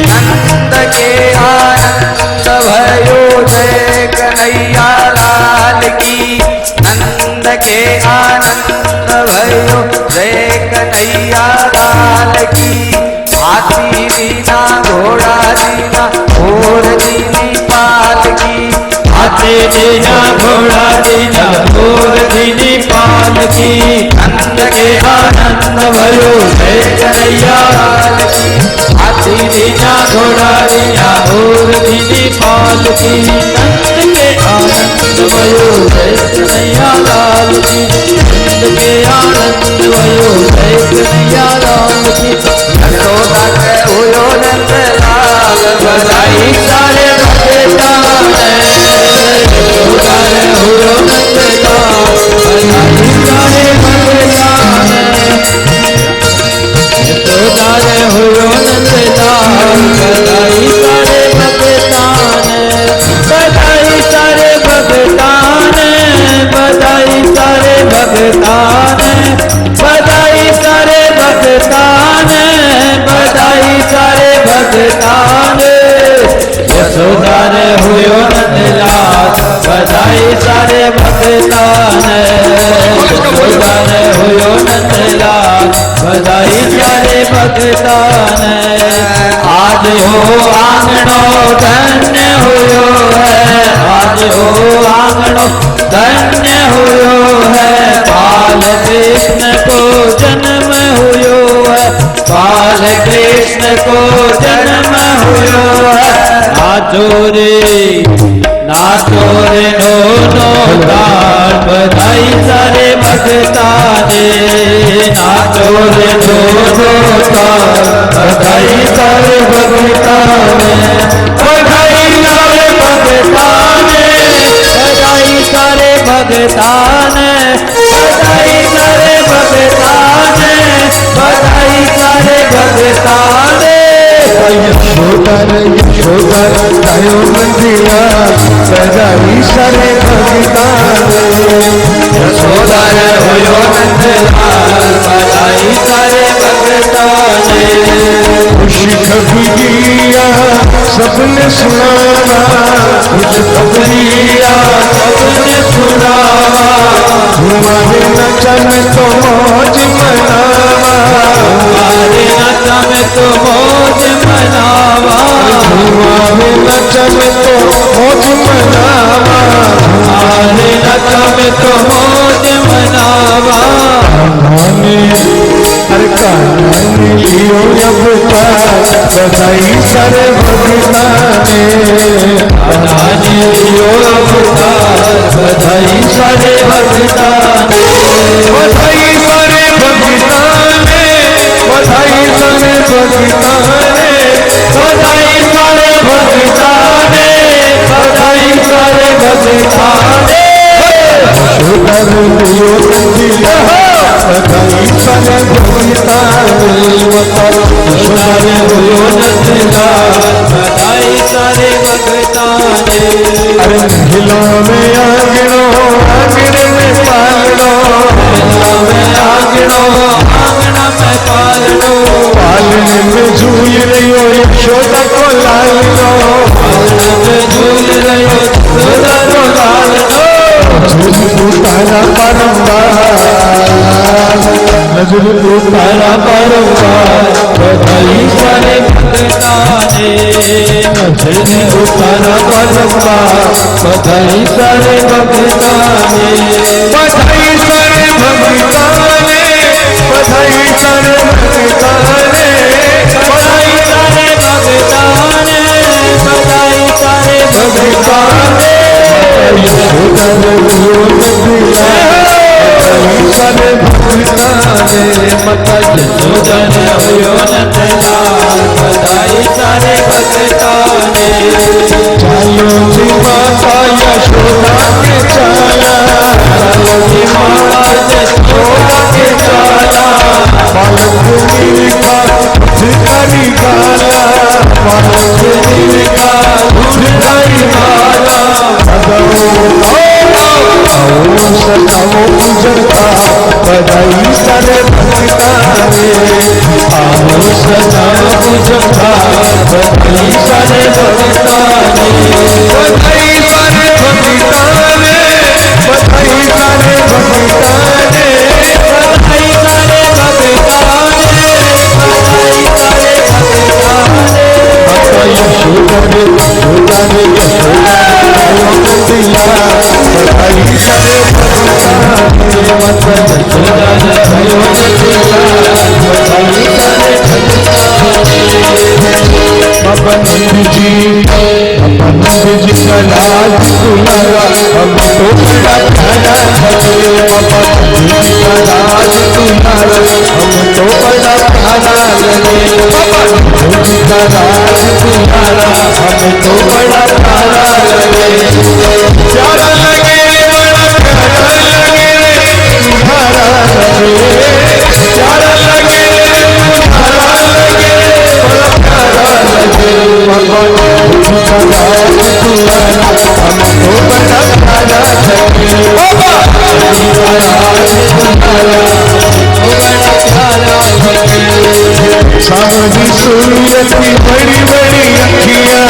नंद के आनंद भयो जय कन्हैया लाल की नंद के आनंद भयो जय कन्हैया लाल की हाथी दीना घोड़ा दीना और दीनी पाल की हाथी दीना घोड़ा दीना और दीनी पाल की नंद के आनंद भयो जय कन्हैया लाल की हाथी दीना घोड़ा दीना और दीनी पाल की नंद के आनंद भयो जय कन्हैया लाल की नंद के आनंद भयो जय कन्हैया लाल की यशोदा के हुयो नंद लाल बधाई सारे भगता यशोदा रे हुयो नंद लाल बधाई सारे भगता यशोदा रे हुयो नंद लाल बधाई सारे भगता बधाई सारे भगता बधाई सारे भगता बधाई सारे भगता बधाई सारे भगता यशोदा रे हुयो नंदलाल बधाई सारे भगता यशोदा रे हुयो नंदलाल बधाई सारे भगता आज हो आंगणो धन्य हुयो है आज हो आंगणो धन्य हुयो है बाल कृष्ण को जन्म हुयो है बाल कृष्ण को जन्म हुयो है नाचो रे दोनों ताल बधाई सारे भगता ने नाचो रे दोनों ताल बधाई सारे भगता ने बधाई सारे भगता ने बधाई सारे भगता ने बधाई सारे भगता ने बधाई सारे भगता ने यशोदा गायो मंदिरा बधाई सारे भगता ने यशोदा हुयो नंदलाल बधाई सारे खुशी खबरिया सबने सुनावा, खुश खबरिया सबने सुनावा, तुम्हारे नचा में तो मौज मनावा, तुम्हारे नचा में तो मौज मनावा, तुम्हारे नचा में तो मौज मनावा, तुम्हारे नचा में तो मौज मनावा। हर कान्हाने लियो अवतार, बधाई सारे भगताने, कान्हाने लियो अवतार, बधाई सारे भगताने, बधाई सारे भगताने, बधाई सारे भगताने, बधाई सारे भगताने, बधाई सारे भगताने। सुधर लियो नंदिया, बधाई सारे भगताने, सुधर लियो नंदिया, बधाई सारे भगताने। अरे महिला में आंगनो, आंगने में पालनो, महिला में आंगनो, आंगना में पालनो, पालने में झूल रही हो यशोदा को लालनो, पालने में झूल रही हो यशोदा को लालनो। झूल उतारा परम्बार, झूल उतारा परम्बार, बधाई सारे भगताने, झूल उतारा परम्बार, बधाई सारे भगताने, बधाई सारे भगताने, बधाई सारे भगताने, बधाई सारे भगताने, बधाई सारे भगताने। सुधर लियो नंदिया, बधाई सारे भगताने, माता यशोदा ने हुयो नंदलाल, बधाई सारे भगताने। चालो जी माता यशोदा के चाला, चालो जी माता यशोदा के चाला, बालक नीलिका धिकारी गाला, बालक नीलिका धिकारी गाला, सदाओ पूजनता, बधाई सारे भगताने, आओ सदा पूजनता, बधाई सारे भगताने, बधाई सारे भगताने, बधाई सारे भगताने, बधाई सारे भगताने, बधाई सारे भगताने। माता यशोदा ने यशोदा ने यशोदा नंदिया, बधाई सारे भगताने, माता यशोदा ने भयो नंदिया, बधाई सारे भगताने। बाबा नंद जी का लाज दुलारा, हम तो बड़ा प्यारा लगे, बाबा नंद जी का लाज दुलारा, हम तो बड़ा प्यारा लगे, बाबा नंद जी का लाज दुलारा, हम तो बड़ा प्यारा लगे, प्यारा लगे, बड़ा प्यारा लगे, तुम्हारा लगे, प्यारा लगे, तुम्हारा लगे, बड़ा प्यारा लगे, बाबा नंद जी का लाज दुलारा, हम तो बड़ा प्यारा लगे, बाबा नंद जी का लाज दुलारा, बड़ा प्यारा लगे। सावधी सूरत की बड़ी बड़ी अखियां,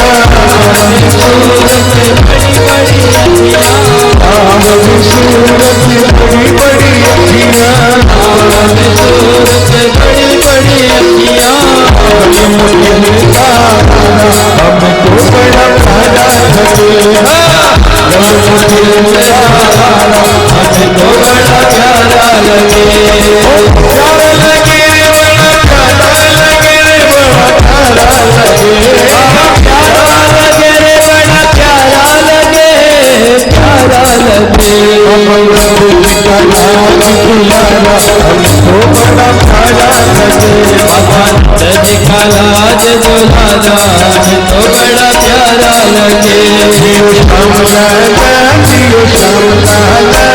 सूरत बड़ी बड़ी अखियां, सावधी सूरत की बड़ी बड़ी अखियां, सूरत बड़ी बड़ी अखियां, बड़ी मुश्किल का हमको बड़ा प्यारा लगे, बड़ी मुश्किल का हमको बड़ा प्यारा लगे, प्यारा लगे, बड़ा प्यारा लगे, बड़ा प्यारा लगे, प्यारा लगे रे, बड़ा प्यारा लगे, प्यारा लगे। नंद जी का लाज दुलारा, हमको बड़ा प्यारा लगे, नंद जी का लाज दुलारा, हमको बड़ा प्यारा लगे। जियो श्याम लाला, जियो श्याम लाला,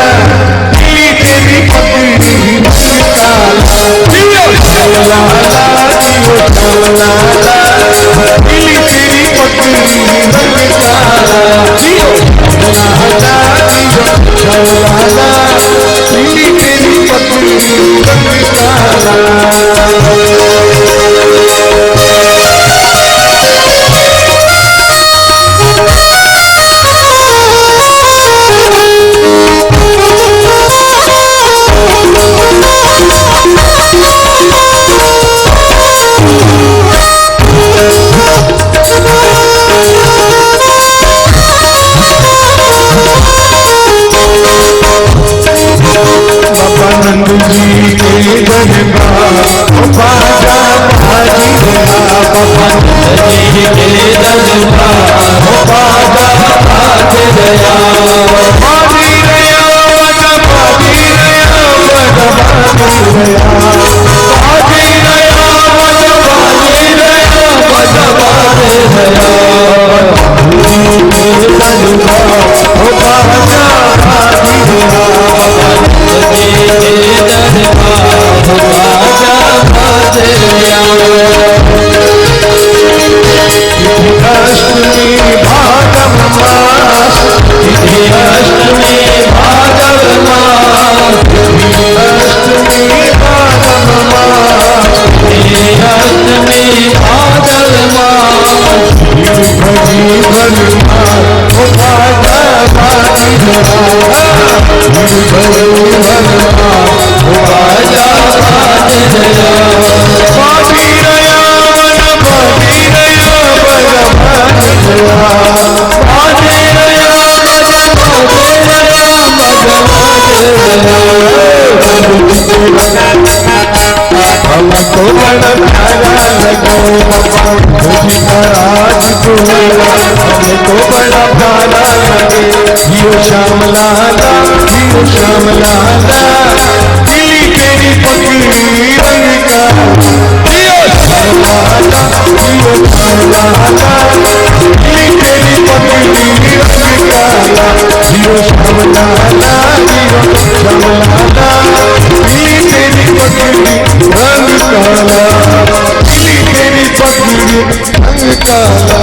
पीली तेरी पगड़ी रंग काला, जियो श्याम लाला, जियो श्याम लाला, पीली तेरी पगड़ी रंग काला, जियो श्याम लाला, जियो श्याम लाला, पीली तेरी पगड़ी रंग काला। हमको बड़ा प्यारा लगो मुझी महाराज तुम्हारा हमको बड़ा प्यारा लगे जियो श्याम लाला दिली तेरी पगड़ी रंग का जियो श्याम लाला दिली तेरी पगड़ी रंग काला जियो श्याम लाला दिली तेरी पगड़ी रंग काला दिली तेरी पगड़ी रंग काला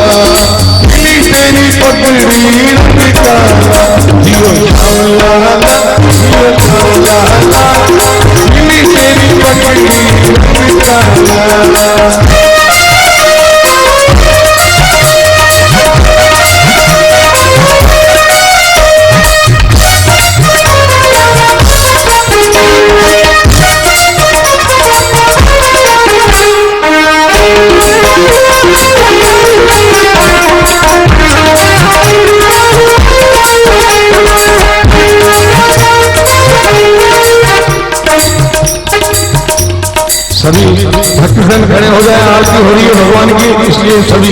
दिली तेरी पगड़ी रंग काला जियो श्याम लाला दिली तेरी पगड़ी रंग काला। सभी भक्तजन खड़े हो जाए, आरती हो रही है भगवान की, इसलिए सभी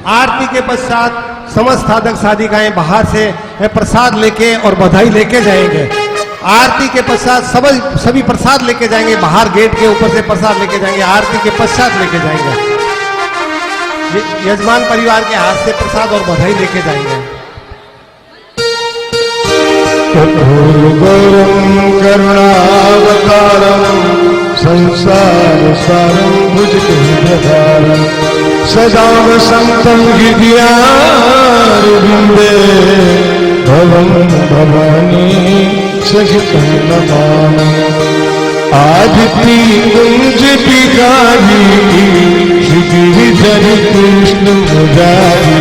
आरती के पश्चात समस्त साधक साधिकाएं बाहर से प्रसाद लेके और बधाई लेके जाएंगे। आरती के पश्चात सभी प्रसाद लेके जाएंगे, बाहर गेट के ऊपर से प्रसाद लेके जाएंगे, आरती के पश्चात लेके जाएंगे। यजमान परिवार के हाथ से प्रसाद और बधाई लेके जाएंगे। करुणावतारम संसार सारम भुजगेन्द्रधारम सजाव संतम हृदयारविंदे भवं भवानी सहितं नमामि। आदिति कुंज बिहारी गिरिधर कृष्ण मुरारी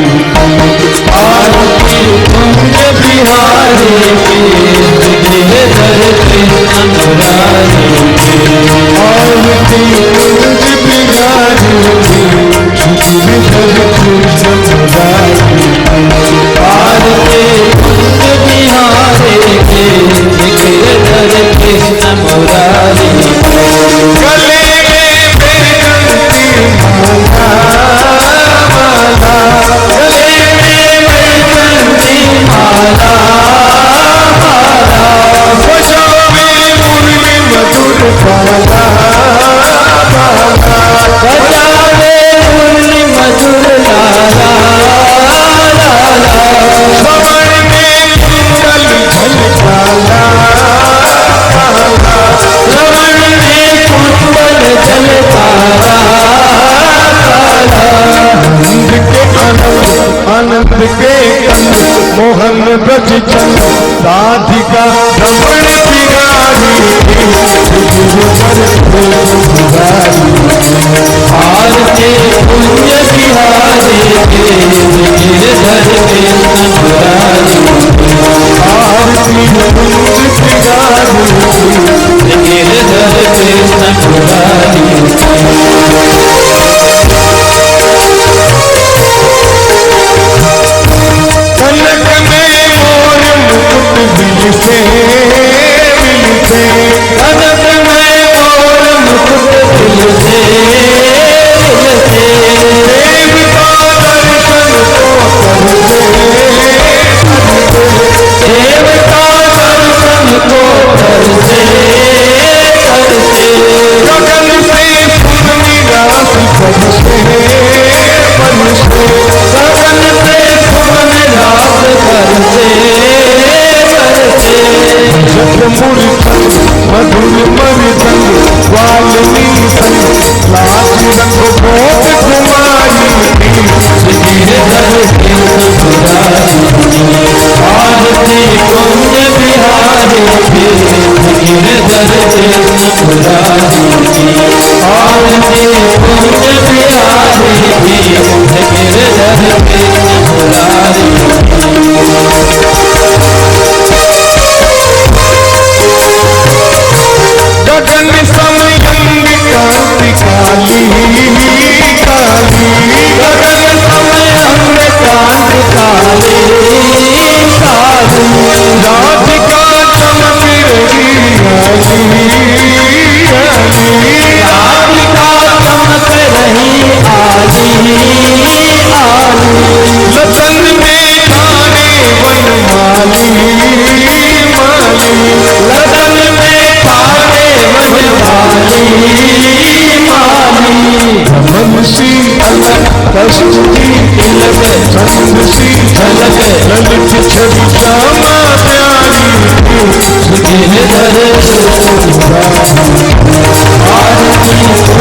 आरती कुंज बिहारी गिरिधर कृष्ण मुरारी आरती कुंज बिहारी गिरिधर कृष्ण मुरारी आरती कुंज बिहारी गिरिधर कृष्ण मुरारी गले में बैजंती माला गले में बैजंती माला बजावे मुरली मधुर बाला बजावे मुरली मधुर लाला श्रवण में कुंडल झलकाला श्रवण में कुंडल झलकारा आनंद के कंद मोहन ब्रज चंद राधिका रमण बिहारी आरती कुंज बिहारी गिरिधर कृष्ण मुरारी आरती कुंज बिहारी गिरिधर कृष्ण मुरारी कनक में मोर मुकुट बिलसे बिलसे कनक में मोर मुकुट बिलसे बिलसे देव का दर्शन को करते देव का दर्शन को करते करते गगन से पूर्णि राशि बरसे बरसे गगन से सुमन रात करते करते जगमुर मधुर मृदंग वाल्मी संग लाज रंग गोप कुमारी गिरिधर कृष्ण मुरारी आरती कुंज बिहारी गिरिधर कृष्ण मुरारी गगन समयंग कांति काली काली गगन समयंग कांति काली काली राधिका चमक रही राधिका चमक रही आली लतन में खाने वनमाली माली लतन में खाने वनमाली माली धमन सी अलग कस्तूरी तिलक चंद सी झलक ललित छवि श्यामा प्यारी सुगिरधर आरती पूज प्यारे आरती पूज प्यारे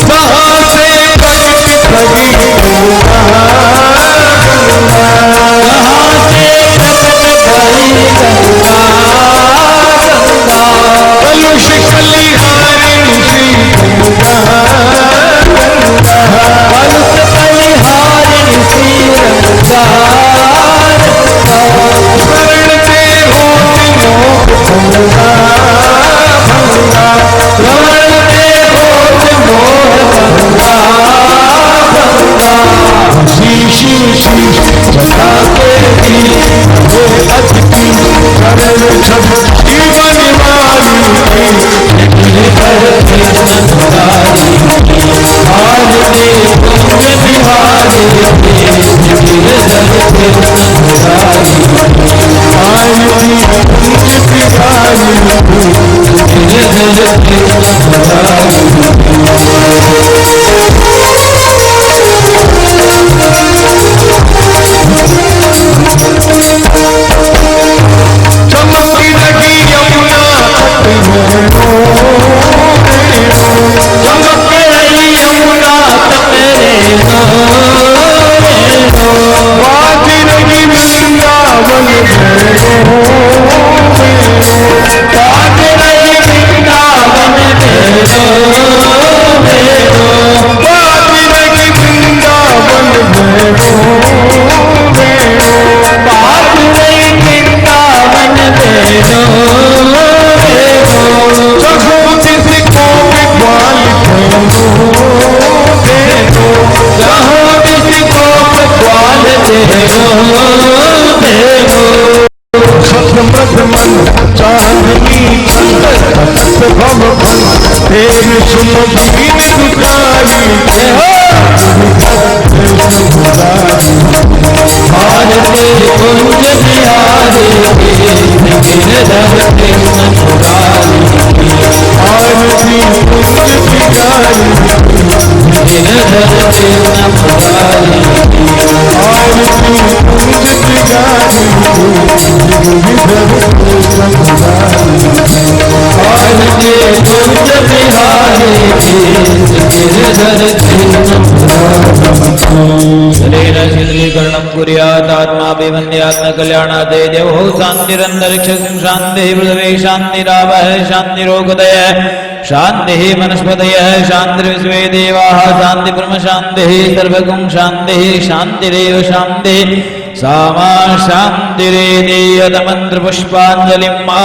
कहाँ से प्रकट भई गंगा कहाँ से प्रकट भई गंगा गंगा कलुष कलिहारिणी श्री गंगा गंगा कलुष कलिहारिणी श्री गंगा शरण में होती मोह भंगा भंगा रमण में होती मोह भंगा भंगा शीश शीश जटा के दी वो अतिथि करण छब जीवन वाली गिरधर कृष्ण मुरारी आज के कुंज बिहारी गिरधर कृष्ण मुरारी आज की कुंज बिहारी गिरधर कृष्ण मुरारी चमकी लगी यमुना तट चमक रही यमुना तट बाज रही वृंदावन बाज रही वृंदावन बाज रही वृंदावन बाज रही वृंदावन जगो जिसको विद्वान जहाँ जिसको विद्वान मन चांदनी भव भन तेर सुमधीन दुखारी भारते कुंज बिहारी गिरधर कृष्ण मुरारी आरती कुंज बिहारी गिरधर कृष्ण मुरारी आरती कुंज बिहारी गिरधर कृष्ण मुरारी आरती कुंज बिहारी गिरधर कृष्ण मुरारी कर्णम कुर्यात् आत्मा विवन्द्यात्म कल्याणादे देवो शान्तिरन्तरिक्षं शान्तिः पृथिवी शान्तिरावः शान्तिरोगदयः शान्तिः वनस्पतयः शान्तिर्विश्वे देवाः शान्ति ब्रह्म शान्तिः सर्वगुं शान्तिः शान्तिरेव शान्तिः सामा शान्तिरेदीयतमन्त्रपुष्पाञ्जलिं मा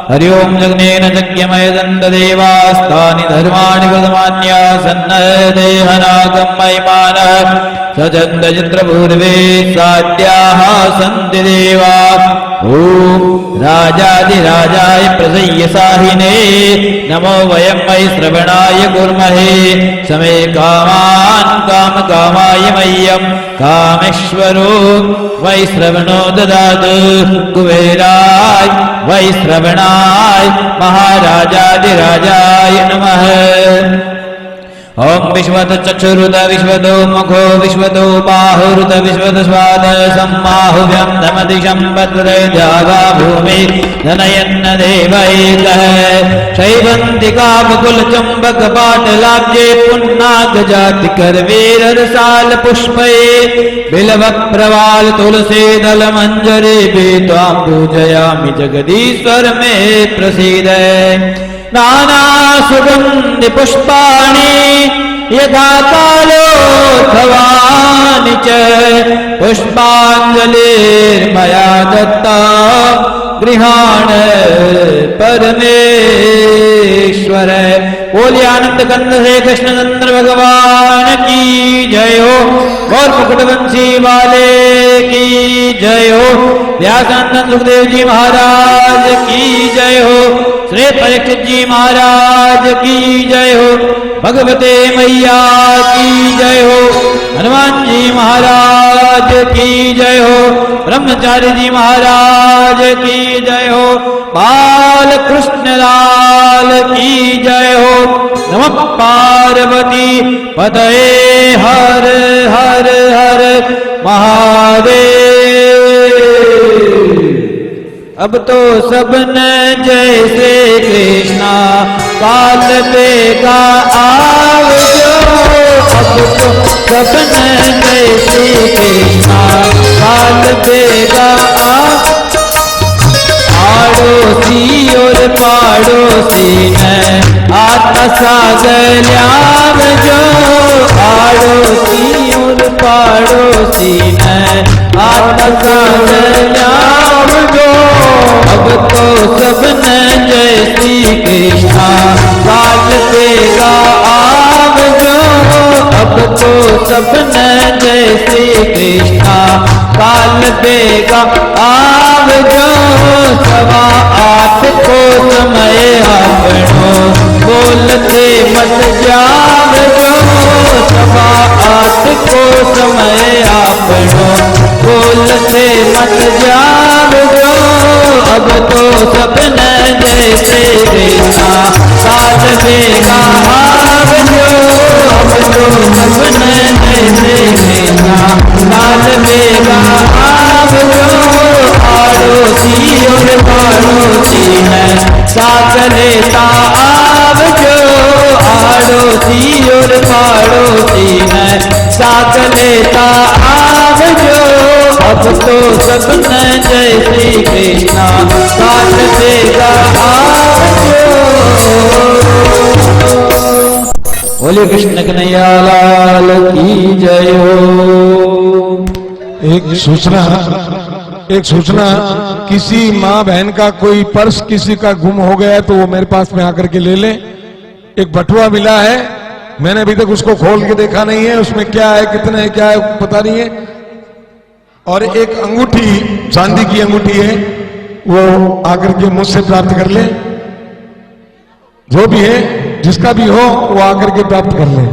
हरि ओं जग्नेन यज्ञमयदन्तदेवास्तानि धर्माणि प्रथमान्यासन्नदेहनागं महिमानः सचन्दचित्रपूर्वे साद्याः सन्ति देवा ॐ राजाधिराजाय प्रसय्यसाहिने नमो वयं वै श्रवणाय कुर्महे समे कामान् कामकामाय मह्यं कामेश्वरो वै श्रवणो ददातु कुबेराय वै श्रवणाय महाराजाधिराजाय नमः ओम विश्वत चक्षुरुत विश्वतो मुखो विश्वतो बाहुरुत विश्वत स्वाद सम्माहुव्यं धमदिशं पत्रे जागा भूमि जनयन्न देवैकः शैवन्तिका मुकुल चंबक पाटलाब्जे पुन्नाग जाति करवीर रसाल पुष्पे बिलव प्रवाल तुलसी दल मंजरे बेत्वां पूजयामि जगदीश्वर में प्रसीद नाना सुगंधि पुष्पाणि यथा कालोत्थवानि च पुष्पाञ्जलिर्मया दत्ता गृहाण परमेश्वर। बोलिए आनंद कंद से कृष्णचंद्र भगवान की जय हो और मुकुटवंशी वाले की जय हो। व्यासानंद सुखदेव जी महाराज की जय हो। श्री परीक्षित जी महाराज की जय हो। भगवते मैया की जय हो। हनुमान जी महाराज की जय हो। ब्रह्मचारी जी महाराज की जय हो। बाल कृष्ण लाल की जय हो। नमः पार्वती पतये हर हर हर महादेव। अब तो सबने जैसे कृष्णा काल बेगा आवजो। अब तो सबने जैसे कृष्णा काल बेगा आड़ोसी और पाड़ोसी ने आत्मसागल्याम जो। आड़ोसी और पाड़ोसी ने आत्मसागल्याम जो। अब तो सबने जैसी कृष्णा काल बेगा आवजो। अब तो सबने जैसी कृष्णा काल बेगा आवजो। 8:15 को समय आपनो बोलते मत जावजो। 8:15 को समय आपनो बोलते मत जावजो। अब तो सबने जैसे कृष्णा काल बेगा आवजो। अब तो सबने जैसे कृष्णा काल बेगा आवजो। आड़ोसी और पाड़ोसी है साथ लेता आवजो। आड़ोसी और पाड़ोसी है साथ लेता आवजो। अब तो सबने जैसी कृष्णा काल बेगा आवजो। बोले कृष्ण कन्हैया लाल की जय हो। एक सूचना किसी माँ बहन का कोई पर्स किसी का गुम हो गया है तो वो मेरे पास में आकर के ले ले। एक बटुआ मिला है, मैंने अभी तक उसको खोल के देखा नहीं है, उसमें क्या है कितने है क्या है पता नहीं है। और एक अंगूठी चांदी की अंगूठी है, वो आकर के मुझसे प्राप्त कर ले। जो भी है जिसका भी हो वो आकर के प्राप्त कर ले।